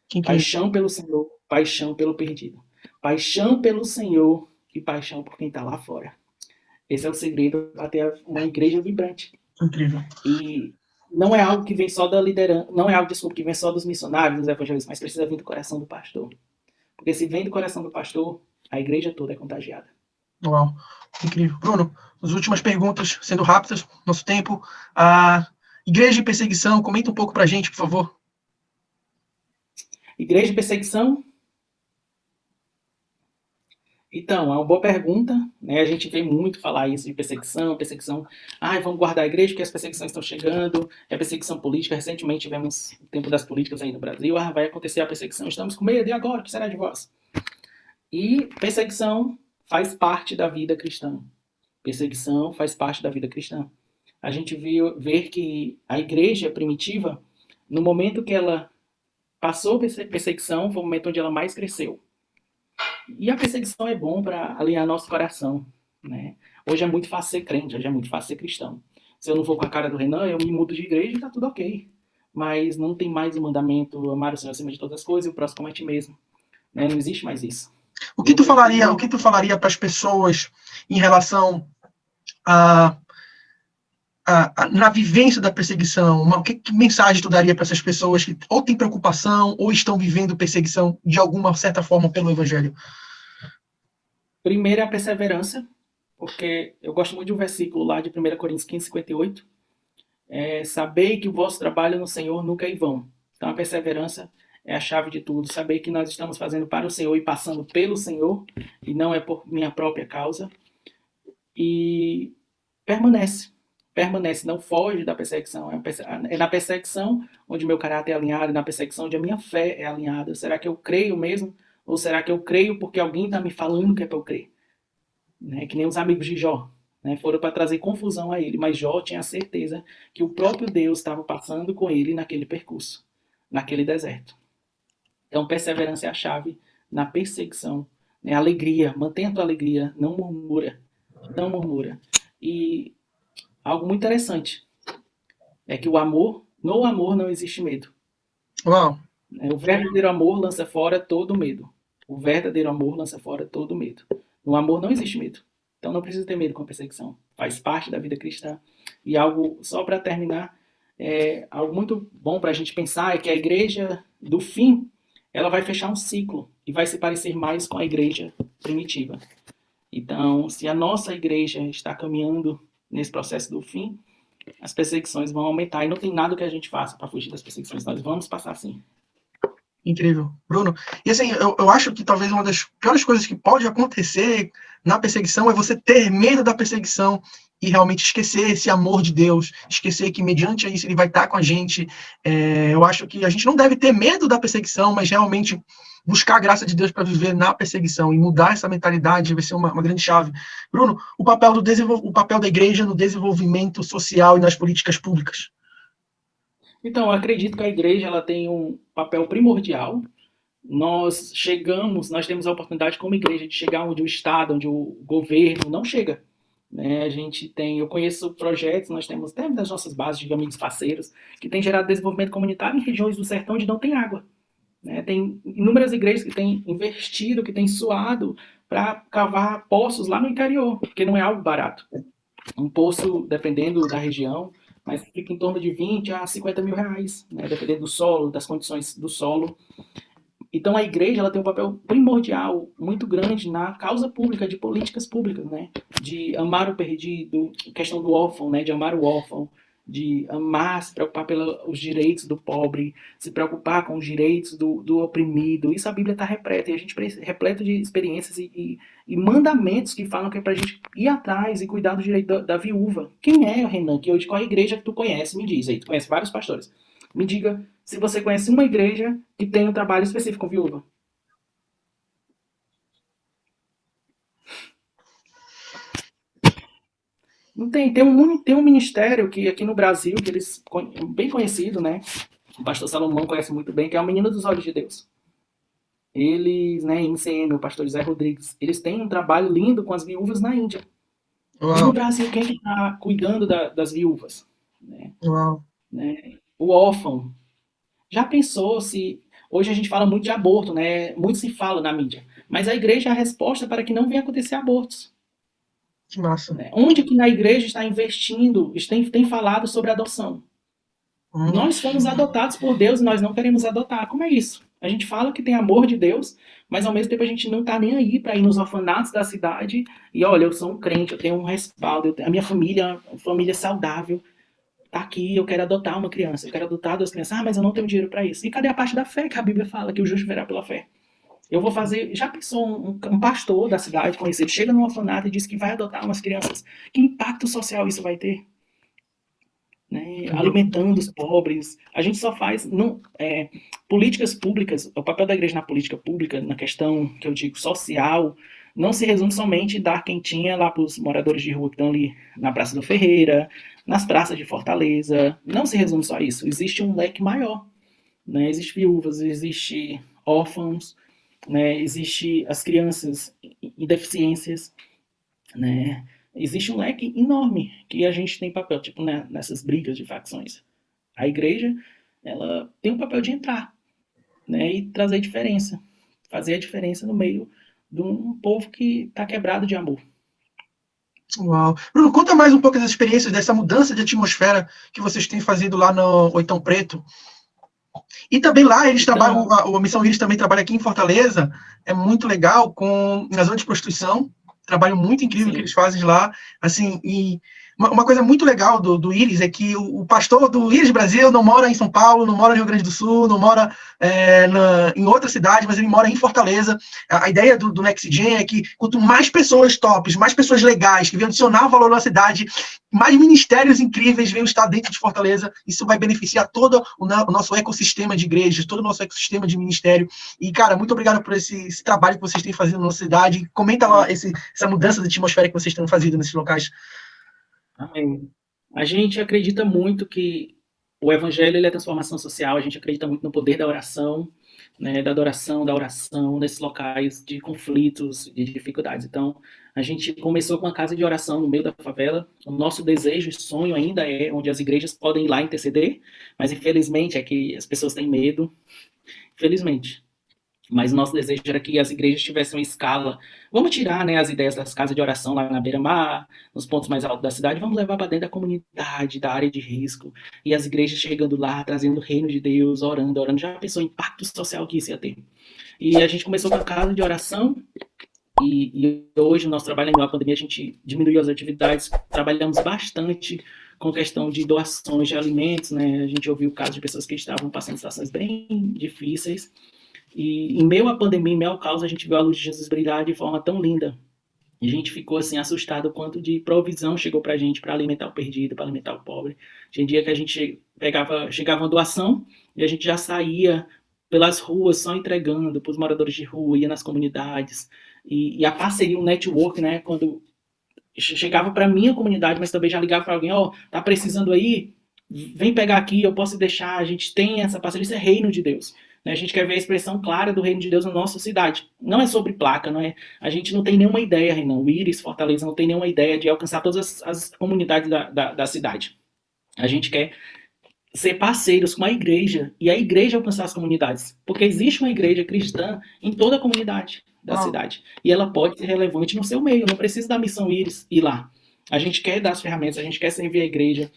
Que incrível. Paixão pelo Senhor, paixão pelo perdido. Paixão pelo Senhor e paixão por quem está lá fora. Esse é o segredo para ter uma igreja vibrante. Incrível. E não é algo que vem só da liderança, não é algo, desculpa, que vem só dos missionários, dos evangelistas, mas precisa vir do coração do pastor. Porque se vem do coração do pastor, a igreja toda é contagiada. Uau, incrível. Bruno, as últimas perguntas, sendo rápidas, nosso tempo. A igreja e perseguição, comenta um pouco pra gente, por favor. Igreja e perseguição? Então, é uma boa pergunta, né? A gente vê muito falar isso de perseguição. Ai, vamos guardar a igreja porque as perseguições estão chegando. É perseguição política. Recentemente tivemos o tempo das políticas aí no Brasil. Ah, vai acontecer a perseguição. Estamos com medo. E agora? O que será de vós? E perseguição faz parte da vida cristã. Perseguição faz parte da vida cristã. A gente vê que a igreja primitiva, no momento que ela passou perseguição, foi o momento onde ela mais cresceu. E a perseguição é bom para alinhar nosso coração, né? Hoje é muito fácil ser crente, hoje é muito fácil ser cristão. Se eu não for com a cara do Renan, eu me mudo de igreja e tá tudo ok. Mas não tem mais o mandamento amar o Senhor acima de todas as coisas e o próximo como a ti mesmo. Né? Não existe mais isso. O que tu falaria para as pessoas em relação na vivência da perseguição? Que mensagem tu daria para essas pessoas que ou têm preocupação ou estão vivendo perseguição de alguma certa forma pelo evangelho? Primeiro é a perseverança, porque eu gosto muito de um versículo lá de 1 Coríntios 15, 58. Saber que o vosso trabalho no Senhor nunca é em vão. Então a perseverança é a chave de tudo. Saber que nós estamos fazendo para o Senhor e passando pelo Senhor, e não é por minha própria causa. E permanece, não foge da perseguição. É na perseguição onde meu caráter é alinhado, é na perseguição onde a minha fé é alinhada. Será que eu creio mesmo? Ou será que eu creio porque alguém está me falando que é para eu crer? Né? Que nem os amigos de Jó. Né? Foram para trazer confusão a ele, mas Jó tinha a certeza que o próprio Deus estava passando com ele naquele percurso, naquele deserto. Então, perseverança é a chave na perseguição. Né? Alegria, mantenha a tua alegria, não murmura. Não murmura. E algo muito interessante é que no amor não existe medo. Uau. O verdadeiro amor lança fora todo medo. O verdadeiro amor lança fora todo medo. No amor não existe medo. Então não precisa ter medo com a perseguição. Faz parte da vida cristã. E algo, só para terminar, algo muito bom para a gente pensar é que a igreja do fim, ela vai fechar um ciclo e vai se parecer mais com a igreja primitiva. Então, se a nossa igreja está caminhando nesse processo do fim, as perseguições vão aumentar e não tem nada que a gente faça para fugir das perseguições. Nós vamos passar sim. Incrível, Bruno. E assim, eu acho que talvez uma das piores coisas que pode acontecer na perseguição é você ter medo da perseguição e realmente esquecer esse amor de Deus, esquecer que mediante isso ele vai estar com a gente. Eu acho que a gente não deve ter medo da perseguição, mas realmente buscar a graça de Deus para viver na perseguição e mudar essa mentalidade vai ser uma grande chave. Bruno, o papel da igreja no desenvolvimento social e nas políticas públicas. Então, eu acredito que a igreja ela tem um papel primordial. Nós temos a oportunidade como igreja de chegar onde o Estado, onde o governo não chega. Né? Eu conheço projetos, nós temos até das nossas bases de amigos parceiros, que tem gerado desenvolvimento comunitário em regiões do sertão onde não tem água. Né? Tem inúmeras igrejas que têm investido, que têm suado para cavar poços lá no interior, porque não é algo barato. Um poço, dependendo da região, mas fica em torno de 20 a 50 mil reais, né? Dependendo do solo, das condições do solo. Então a igreja ela tem um papel primordial, muito grande na causa pública, de políticas públicas, né? De amar o perdido, questão do órfão, né? De amar o órfão, de amar, se preocupar pelos direitos do pobre, se preocupar com os direitos do oprimido. Isso a Bíblia está repleta, e a gente repleta de experiências e mandamentos que falam que é para a gente ir atrás e cuidar do direito da viúva. Quem é, Renan, que hoje qual é a igreja que tu conhece? Me diz aí, tu conhece vários pastores. Me diga se você conhece uma igreja que tem um trabalho específico com viúva. Não tem. Tem um ministério que aqui no Brasil, que eles bem conhecido, né? O pastor Salomão conhece muito bem, que é o Menino dos Olhos de Deus. Eles, né, MCM, o pastor José Rodrigues, eles têm um trabalho lindo com as viúvas na Índia. E Uau, no Brasil, quem está cuidando das viúvas? Né? uau. Né? O órfão. Já pensou se... Hoje a gente fala muito de aborto, né? Muito se fala na mídia. Mas a igreja é a resposta para que não venha acontecer abortos. Que massa. Né? Onde que na igreja está investindo, tem falado sobre adoção? Hum, Nós fomos adotados por Deus e nós não queremos adotar. Como é isso? A gente fala que tem amor de Deus, mas ao mesmo tempo a gente não está nem aí para ir nos orfanatos da cidade e olha, eu sou um crente, eu tenho um respaldo, a minha família é uma família saudável, tá aqui, eu quero adotar uma criança, eu quero adotar 2 crianças, mas eu não tenho dinheiro para isso. E cadê a parte da fé que a Bíblia fala que o justo verá pela fé? Eu vou fazer. Já pensou um pastor da cidade conhecido chega num orfanato e diz que vai adotar umas crianças? Que impacto social isso vai ter? Né, alimentando os pobres. A gente só faz não, políticas públicas, o papel da igreja na política pública, na questão que eu digo social, não se resume somente em dar quentinha lá para os moradores de rua que estão ali na Praça do Ferreira, nas praças de Fortaleza. Não se resume só a isso. Existe um leque maior. Né? Existe viúvas, existe órfãos, né? Existe as crianças e deficiências, né? Existe um leque enorme que a gente tem papel, tipo, né, nessas brigas de facções. A igreja, ela tem um papel de entrar, né, e trazer diferença, fazer a diferença no meio de um povo que está quebrado de amor. uau. Bruno, conta mais um pouco das experiências dessa mudança de atmosfera que vocês têm fazido lá no Oitão Preto. E também lá eles trabalham, Então, a Missão Íris também trabalha aqui em Fortaleza, é muito legal, na zona de prostituição, trabalho muito incrível que sim, eles fazem lá, assim, e uma coisa muito legal do Íris é que o pastor do Íris Brasil não mora em São Paulo, não mora no Rio Grande do Sul, não mora em outra cidade, mas ele mora em Fortaleza. A ideia do Next Gen é que quanto mais pessoas tops, mais pessoas legais, que vêm adicionar valor na cidade, mais ministérios incríveis venham estar dentro de Fortaleza, isso vai beneficiar todo o nosso ecossistema de igrejas, todo o nosso ecossistema de ministério. E, cara, muito obrigado por esse trabalho que vocês têm fazendo na nossa cidade. Comenta lá essa mudança de atmosfera que vocês têm fazendo nesses locais. amém. A gente acredita muito que o evangelho ele é transformação social, a gente acredita muito no poder da oração, né, da adoração, da oração, nesses locais de conflitos, de dificuldades. Então, a gente começou com uma casa de oração no meio da favela. O nosso desejo e sonho ainda é onde as igrejas podem ir lá interceder, mas infelizmente é que as pessoas têm medo, infelizmente. Mas o nosso desejo era que as igrejas tivessem uma escala. Vamos tirar, né, as ideias das casas de oração lá na beira-mar, nos pontos mais altos da cidade, vamos levar para dentro da comunidade, da área de risco. E as igrejas chegando lá, trazendo o reino de Deus, orando, orando. Já pensou o impacto social que isso ia ter? E a gente começou com a casa de oração. E hoje, o nosso trabalho, em meio à pandemia, a gente diminuiu as atividades, trabalhamos bastante com questão de doações de alimentos, né? A gente ouviu casos de pessoas que estavam passando situações bem difíceis. E em meio à pandemia, em meio ao caos, a gente viu a luz de Jesus brilhar de forma tão linda. E a gente ficou assim assustado o quanto de provisão chegou para a gente para alimentar o perdido, para alimentar o pobre. Tinha dia que a gente chegava uma doação e a gente já saía pelas ruas só entregando para os moradores de rua, ia nas comunidades. E a parceria, o network, né? Quando chegava para minha comunidade, mas também já ligava para alguém, ó, tá precisando aí? Vem pegar aqui, eu posso deixar. A gente tem essa parceria, isso é reino de Deus. Né? A gente quer ver a expressão clara do reino de Deus na nossa cidade. Não é sobre placa, não é? A gente não tem nenhuma ideia, Renan. O Íris Fortaleza não tem nenhuma ideia de alcançar todas as comunidades da cidade. A gente quer ser parceiros com a igreja e a igreja alcançar as comunidades. Porque existe uma igreja cristã em toda a comunidade da cidade. E ela pode ser relevante no seu meio. Não precisa da missão Íris ir lá. A gente quer dar as ferramentas, a gente quer servir a igreja.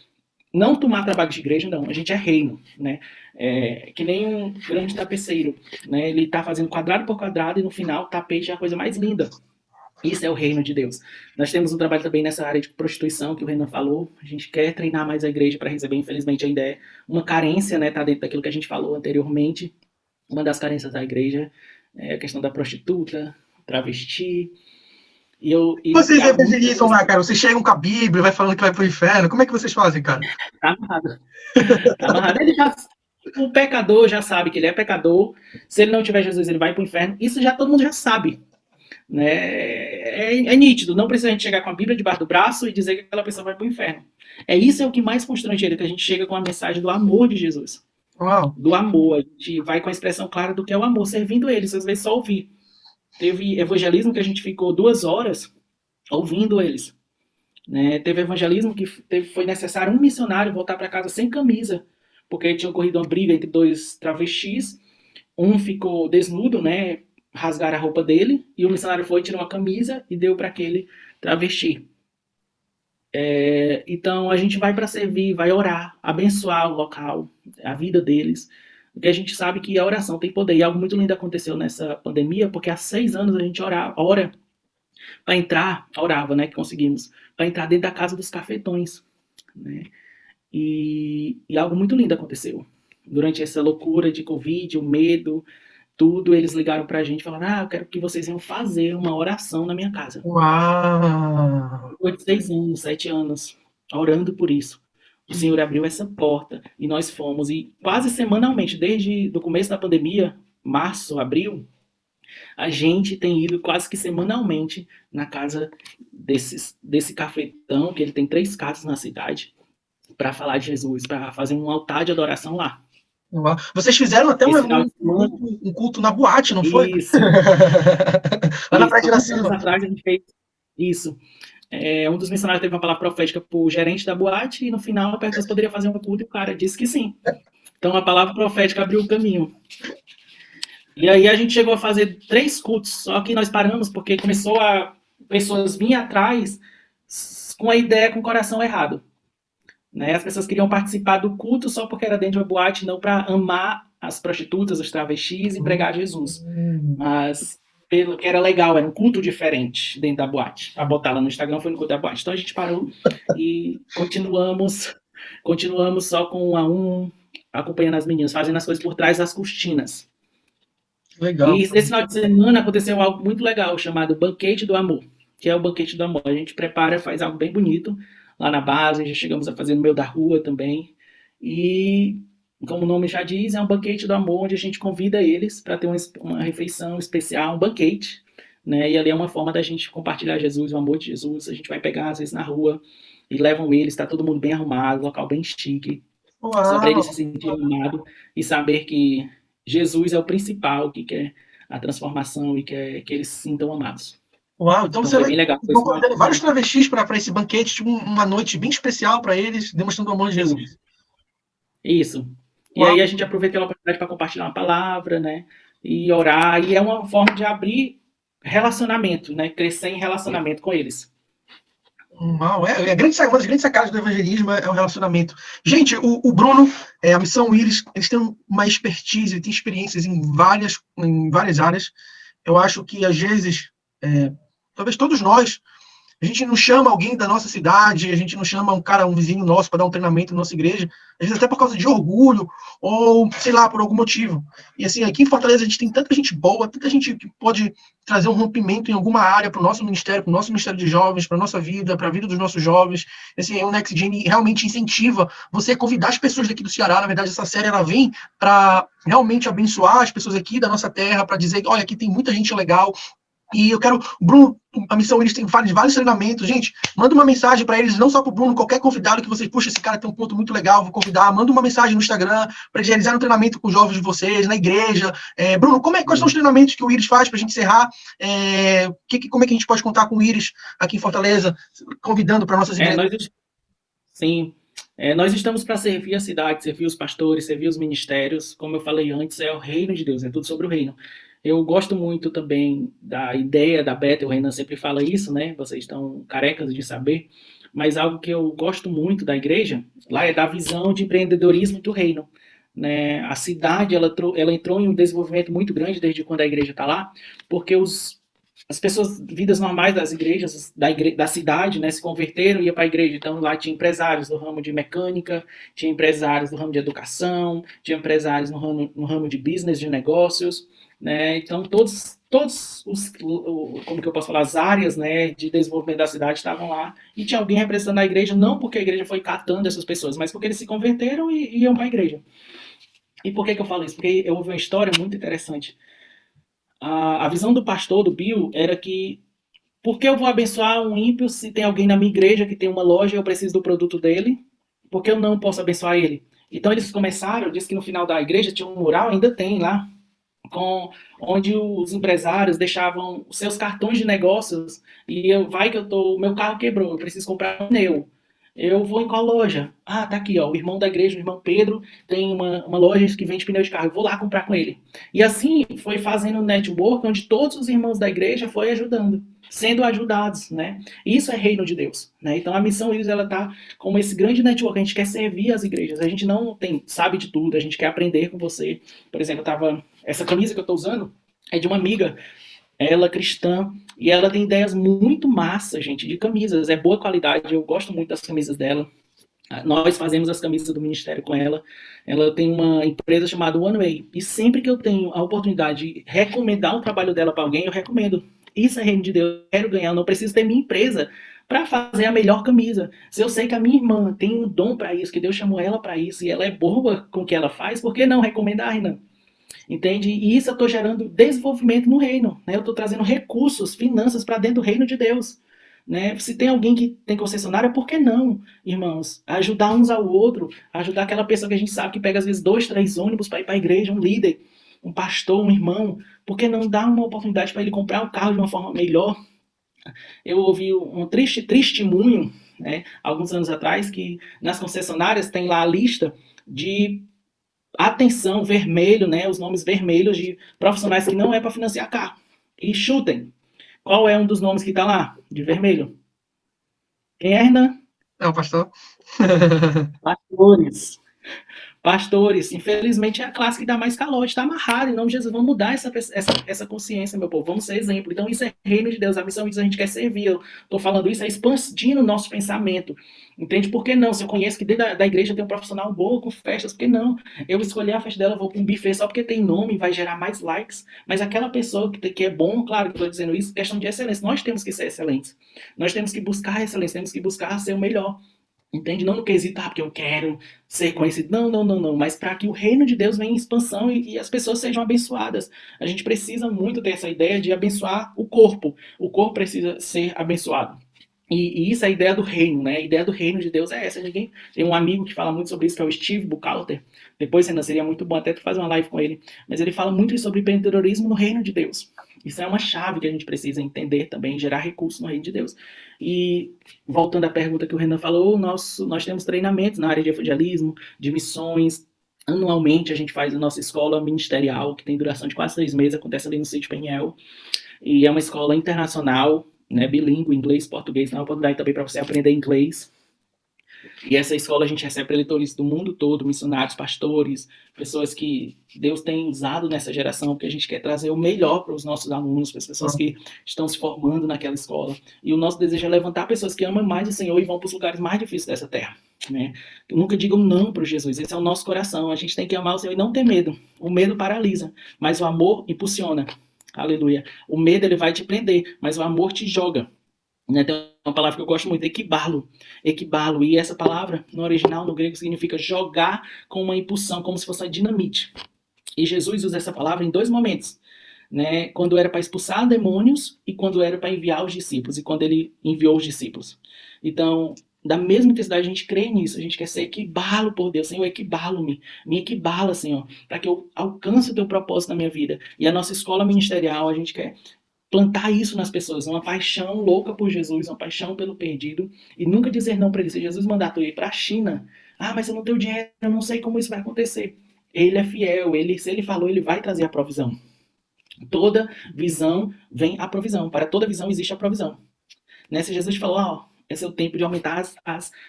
Não tomar trabalho de igreja, não. A gente é reino, né? É que nem um grande tapeceiro, né? Ele está fazendo quadrado por quadrado e no final o tapete é a coisa mais linda. Isso é o reino de Deus. Nós temos um trabalho também nessa área de prostituição que o Renan falou. A gente quer treinar mais a igreja para receber. Infelizmente ainda é uma carência, né? Tá dentro daquilo que a gente falou anteriormente. Uma das carências da igreja é a questão da prostituta, travesti. Vocês Há muita evangelizam coisa. lá, cara? Vocês chegam com a Bíblia, vai falando que vai pro inferno. Como é que vocês fazem, cara? Tá amarrado. Tá amarrado. O pecador já sabe que ele é pecador. Se ele não tiver Jesus, ele vai para o inferno. Isso já todo mundo já sabe. né? É nítido, não precisa a gente chegar com a Bíblia debaixo do braço e dizer que aquela pessoa vai para o inferno. Isso é o que mais constrange ele, que a gente chega com a mensagem do amor de Jesus. Uau. Do amor, a gente vai com a expressão clara do que é o amor, servindo eles, às vezes só ouvir. Teve evangelismo que a gente ficou 2 horas ouvindo eles. Né? Teve evangelismo que foi necessário um missionário voltar para casa sem camisa, porque tinha ocorrido uma briga entre 2 travestis, um ficou desnudo, né? Rasgaram a roupa dele, e o missionário foi, tirou a camisa e deu para aquele travesti. Então a gente vai para servir, vai orar, abençoar o local, a vida deles, porque a gente sabe que a oração tem poder. E algo muito lindo aconteceu nessa pandemia, porque há 6 anos a gente ora para entrar, orava, né, que conseguimos, para entrar dentro da casa dos cafetões, né? E algo muito lindo aconteceu. Durante essa loucura de Covid, o medo, tudo, eles ligaram pra gente e falaram: eu quero que vocês venham fazer uma oração na minha casa. Uau! Depois de 6 anos, 7 anos, orando por isso. O Senhor abriu essa porta e nós fomos. E quase semanalmente, desde o começo da pandemia, março, abril, a gente tem ido quase que semanalmente na casa desse cafetão, que ele tem 3 casas na cidade, para falar de Jesus, para fazer um altar de adoração lá. Uau. Vocês fizeram até um culto na boate, não foi? Isso. Lá na Praia de Iracema. Anos atrás a gente fez isso. Um dos missionários teve uma palavra profética para o gerente da boate e no final a pessoa poderia fazer um culto e o cara disse que sim. Então a palavra profética abriu o caminho. E aí a gente chegou a fazer 3 cultos, só que nós paramos porque começou a pessoas virem atrás com a ideia, com o coração errado. Né? As pessoas queriam participar do culto só porque era dentro de uma boate, não para amar as prostitutas, os travestis e pregar Jesus. Mas pelo que era legal, era um culto diferente dentro da boate. A botar lá no Instagram foi no culto da boate. Então a gente parou e continuamos só com 1 a 1, acompanhando as meninas, fazendo as coisas por trás das cortinas. Legal. E esse final de semana aconteceu algo muito legal, chamado Banquete do Amor, que é o Banquete do Amor. A gente prepara, faz algo bem bonito lá na base, já chegamos a fazer no meio da rua também. E, como o nome já diz, é um banquete do amor, onde a gente convida eles para ter uma refeição especial, um banquete. Né? E ali é uma forma da gente compartilhar Jesus, o amor de Jesus. A gente vai pegar, às vezes, na rua e levam eles, está todo mundo bem arrumado, local bem chique. Uau. Só para eles se sentirem amados e saber que Jesus é o principal, que quer a transformação e quer que eles se sintam amados. Uau, então você foi bem legal. Estão convidando vários travestis para esse banquete, tipo uma noite bem especial para eles, demonstrando o amor de Jesus. Isso. E aí a gente aproveita a oportunidade para compartilhar uma palavra, né? E orar. E é uma forma de abrir relacionamento, né? Crescer em relacionamento com eles. Uau, uma das grandes sacadas do evangelismo é o relacionamento. Gente, o Bruno, a Missão Íris, eles têm uma expertise, têm experiências em várias áreas. Eu acho que, às vezes, talvez todos nós, a gente não chama alguém da nossa cidade, a gente não chama um vizinho nosso para dar um treinamento na nossa igreja, às vezes até por causa de orgulho, ou, sei lá, por algum motivo. E assim, aqui em Fortaleza a gente tem tanta gente boa, tanta gente que pode trazer um rompimento em alguma área para o nosso ministério de jovens, para a nossa vida, para a vida dos nossos jovens. Assim, o Next Gen realmente incentiva você a convidar as pessoas daqui do Ceará. Na verdade, essa série ela vem para realmente abençoar as pessoas aqui da nossa terra, para dizer, olha, aqui tem muita gente legal. E eu quero, Bruno, a Missão Íris tem vários treinamentos. Gente, manda uma mensagem para eles, não só para o Bruno, qualquer convidado que vocês, puxa, esse cara tem um ponto muito legal, vou convidar. Manda uma mensagem no Instagram para eles realizarem um treinamento com os jovens de vocês, na igreja. Bruno, quais são os treinamentos que o Íris faz para a gente encerrar? Como é que a gente pode contar com o Íris aqui em Fortaleza, convidando para nossas igrejas? Nós estamos para servir a cidade, servir os pastores, servir os ministérios. Como eu falei antes, é o reino de Deus, é tudo sobre o reino. Eu gosto muito também da ideia da Bethel, o Renan sempre fala isso, né? Vocês estão carecas de saber, mas algo que eu gosto muito da igreja, lá é da visão de empreendedorismo do reino. Né? A cidade, ela entrou em um desenvolvimento muito grande desde quando a igreja está lá, porque as pessoas, vidas normais das igrejas, da cidade, né, se converteram e iam para a igreja. Então lá tinha empresários do ramo de mecânica, tinha empresários do ramo de educação, tinha empresários no ramo de business, de negócios. Né? Então todos como que eu posso falar, as áreas, né, de desenvolvimento da cidade estavam lá e tinha alguém representando a igreja, não porque a igreja foi catando essas pessoas, mas porque eles se converteram e iam para a igreja. E por que eu falo isso? Porque eu ouvi uma história muito interessante. a visão do pastor, do Bill, era que por que eu vou abençoar um ímpio se tem alguém na minha igreja que tem uma loja e eu preciso do produto dele? Por que eu não posso abençoar ele? Então eles começaram, disse que no final da igreja tinha um mural, ainda tem lá, com, onde os empresários deixavam os seus cartões de negócios e vai que o meu carro quebrou, eu preciso comprar um pneu. Eu vou em qual loja? Ah, tá aqui, ó. O irmão da igreja, o irmão Pedro, tem uma loja que vende pneu de carro. Eu vou lá comprar com ele. E assim foi fazendo um network onde todos os irmãos da igreja foi ajudando, sendo ajudados, né? Isso é reino de Deus, né? Então a missão Íris, ela tá como esse grande network. A gente quer servir as igrejas. A gente não sabe de tudo. A gente quer aprender com você. Por exemplo, essa camisa que eu tô usando é de uma amiga, ela cristã, e ela tem ideias muito massas, gente, de camisas. É boa qualidade, eu gosto muito das camisas dela. Nós fazemos as camisas do ministério com ela. Ela tem uma empresa chamada One Way. E sempre que eu tenho a oportunidade de recomendar o trabalho dela para alguém, eu recomendo. Isso é reino de Deus. Eu quero ganhar, eu não preciso ter minha empresa para fazer a melhor camisa. Se eu sei que a minha irmã tem um dom para isso, que Deus chamou ela para isso, e ela é boa com o que ela faz, por que não recomendar, Renan? Entende? E isso eu estou gerando desenvolvimento no reino. Né? Eu estou trazendo recursos, finanças para dentro do reino de Deus. Né? Se tem alguém que tem concessionária, por que não, irmãos? Ajudar uns ao outro, ajudar aquela pessoa que a gente sabe que pega às vezes 2, 3 ônibus para ir para a igreja, um líder, um pastor, um irmão, por que não dar uma oportunidade para ele comprar um carro de uma forma melhor? Eu ouvi um triste testemunho, né, alguns anos atrás, que nas concessionárias tem lá a lista de atenção, vermelho, né, os nomes vermelhos de profissionais que não é para financiar carro. E chutem, qual é um dos nomes que está lá, de vermelho? Quem é, Hernan? Não, pastor. Pastores. Pastores, infelizmente é a classe que dá mais calote, está amarrada, em nome de Jesus, vamos mudar essa consciência, meu povo, vamos ser exemplo. Então isso é reino de Deus, a missão diz a gente quer servir, eu estou falando isso, é expandindo o nosso pensamento, entende? Por que não? Se eu conheço que dentro da igreja tem um profissional bom com festas, por que não? Eu escolher a festa dela, vou para um buffet só porque tem nome, vai gerar mais likes, mas aquela pessoa que é bom, claro que estou dizendo isso, questão de excelência, nós temos que ser excelentes, nós temos que buscar a excelência, temos que buscar ser o melhor. Entende? Não no quesito, porque eu quero ser conhecido. Não, não, não, não. Mas para que o reino de Deus venha em expansão e as pessoas sejam abençoadas. A gente precisa muito ter essa ideia de abençoar o corpo. O corpo precisa ser abençoado. E isso é a ideia do reino, né? A ideia do reino de Deus é essa. Ninguém tem um amigo que fala muito sobre isso, que é o Steve Buchalter. Depois, ainda seria muito bom até tu fazer uma live com ele. Mas ele fala muito sobre empreendedorismo no reino de Deus. Isso é uma chave que a gente precisa entender também, gerar recursos no reino de Deus. E voltando à pergunta que o Renan falou, nós temos treinamentos na área de evangelismo, de missões. Anualmente a gente faz a nossa escola ministerial, que tem duração de quase 3 meses, acontece ali no sítio Peniel. E é uma escola internacional, né, bilíngue, inglês, português, dá uma oportunidade também para você aprender inglês. E essa escola a gente recebe preleitores do mundo todo, missionários, pastores, pessoas que Deus tem usado nessa geração, porque a gente quer trazer o melhor para os nossos alunos, para as pessoas que estão se formando naquela escola. E o nosso desejo é levantar pessoas que amam mais o Senhor e vão para os lugares mais difíceis dessa terra. Né? Nunca digam não para Jesus, esse é o nosso coração. A gente tem que amar o Senhor e não ter medo. O medo paralisa, mas o amor impulsiona. Aleluia. O medo ele vai te prender, mas o amor te joga. Né? Tem uma palavra que eu gosto muito, equibalo. Equibalo. E essa palavra, no original, no grego, significa jogar com uma impulsão, como se fosse uma dinamite. E Jesus usa essa palavra em 2 momentos. Né? Quando era para expulsar demônios e quando era para enviar os discípulos. E quando ele enviou os discípulos. Então, da mesma intensidade, a gente crê nisso. A gente quer ser equibalo por Deus. Senhor, equibalo-me. Me equibala, Senhor, para que eu alcance o teu propósito na minha vida. E a nossa escola ministerial, a gente quer plantar isso nas pessoas, uma paixão louca por Jesus, uma paixão pelo perdido, e nunca dizer não para ele. Se Jesus mandar tu ir para a China, mas eu não tenho dinheiro, eu não sei como isso vai acontecer. Ele é fiel, se ele falou, ele vai trazer a provisão. Toda visão vem a provisão. Para toda visão existe a provisão. Né? Se Jesus falou, esse é o tempo de aumentar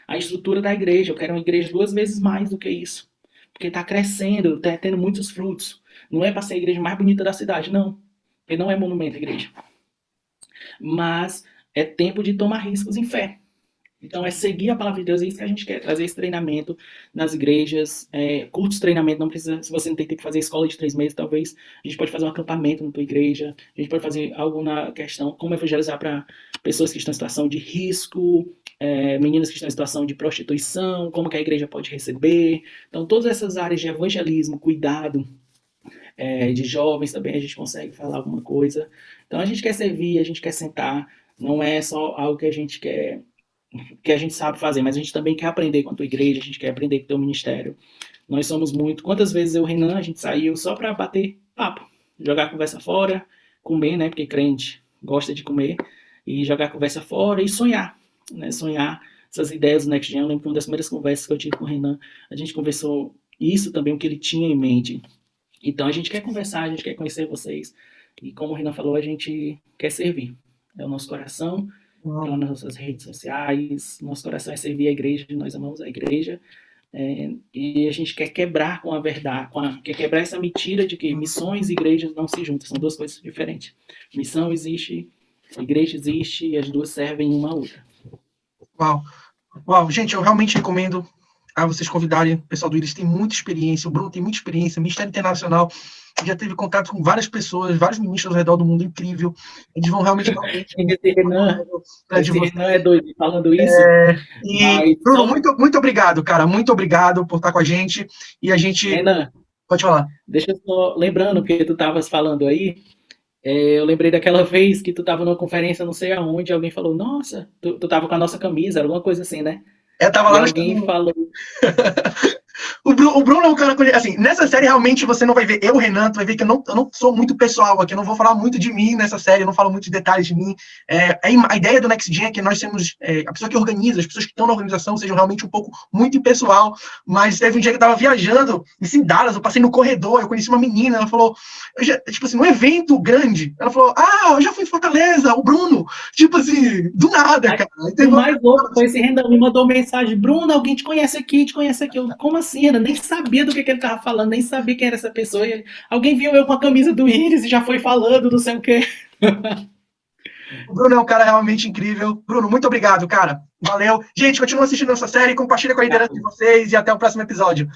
a estrutura da igreja, eu quero uma igreja 2 vezes mais do que isso. Porque está crescendo, está tendo muitos frutos. Não é para ser a igreja mais bonita da cidade, não. Porque não é monumento a igreja. Mas é tempo de tomar riscos em fé. Então é seguir a palavra de Deus, é isso que a gente quer, trazer esse treinamento nas igrejas, curtos treinamento, não precisa, se você não tem que fazer escola de 3 meses, talvez a gente pode fazer um acampamento na tua igreja, a gente pode fazer algo na questão, como evangelizar para pessoas que estão em situação de risco, meninas que estão em situação de prostituição, como que a igreja pode receber, então todas essas áreas de evangelismo, cuidado, de jovens também a gente consegue falar alguma coisa. Então a gente quer servir, a gente quer sentar, não é só algo que a gente quer, que a gente sabe fazer, mas a gente também quer aprender quanto igreja, a gente quer aprender com o teu ministério. Nós somos muito. Quantas vezes eu e o Renan, a gente saiu só para bater papo, jogar a conversa fora, comer, né? Porque crente gosta de comer, e jogar a conversa fora e sonhar, né? Sonhar essas ideias do Next Gen. Eu lembro que uma das primeiras conversas que eu tive com o Renan, a gente conversou isso também, o que ele tinha em mente. Então a gente quer conversar, a gente quer conhecer vocês. E como o Renan falou, a gente quer servir. É o nosso coração, tá lá nas nossas redes sociais. Nosso coração é servir a igreja, nós amamos a igreja. E a gente quer quebrar com a verdade, quer quebrar essa mentira de que missões e igrejas não se juntam, são duas coisas diferentes. Missão existe, igreja existe, e as duas servem uma a outra. Uau, gente, eu realmente recomendo a vocês convidarem o pessoal do Íris, tem muita experiência, o Bruno tem muita experiência, Ministério Internacional, já teve contato com várias pessoas, vários ministros ao redor do mundo, incrível, eles vão realmente dar esse Renan é doido falando isso. E Bruno, muito obrigado, cara, muito obrigado por estar com a gente, e a gente... Renan, pode falar. Deixa eu só, lembrando que tu estavas falando aí, eu lembrei daquela vez que tu estava numa conferência não sei aonde, alguém falou, nossa, tu estava com a nossa camisa, alguma coisa assim, né? Eu tava lá alguém falou... O Bruno é um cara, assim, nessa série realmente você não vai ver eu, Renan, tu vai ver que eu não sou muito pessoal aqui, eu não vou falar muito de mim nessa série, eu não falo muitos detalhes de mim. A ideia do Next Gen é que nós temos, a pessoa que organiza, as pessoas que estão na organização sejam realmente um pouco muito impessoal, mas teve um dia que eu tava viajando em Dallas, eu passei no corredor, eu conheci uma menina, ela falou, tipo assim, num evento grande, ela falou, eu já fui em Fortaleza, o Bruno, tipo assim, do nada, cara. O mais louco foi esse Renan me mandou mensagem, Bruno, alguém te conhece aqui, eu, como assim, Renan? Nem sabia do que ele tava falando, nem sabia quem era essa pessoa, alguém viu eu com a camisa do Íris e já foi falando, não sei o quê. O Bruno é um cara realmente incrível. Bruno, muito obrigado, cara. Valeu. Gente, continua assistindo nossa série, compartilha com a liderança de vocês e até o próximo episódio.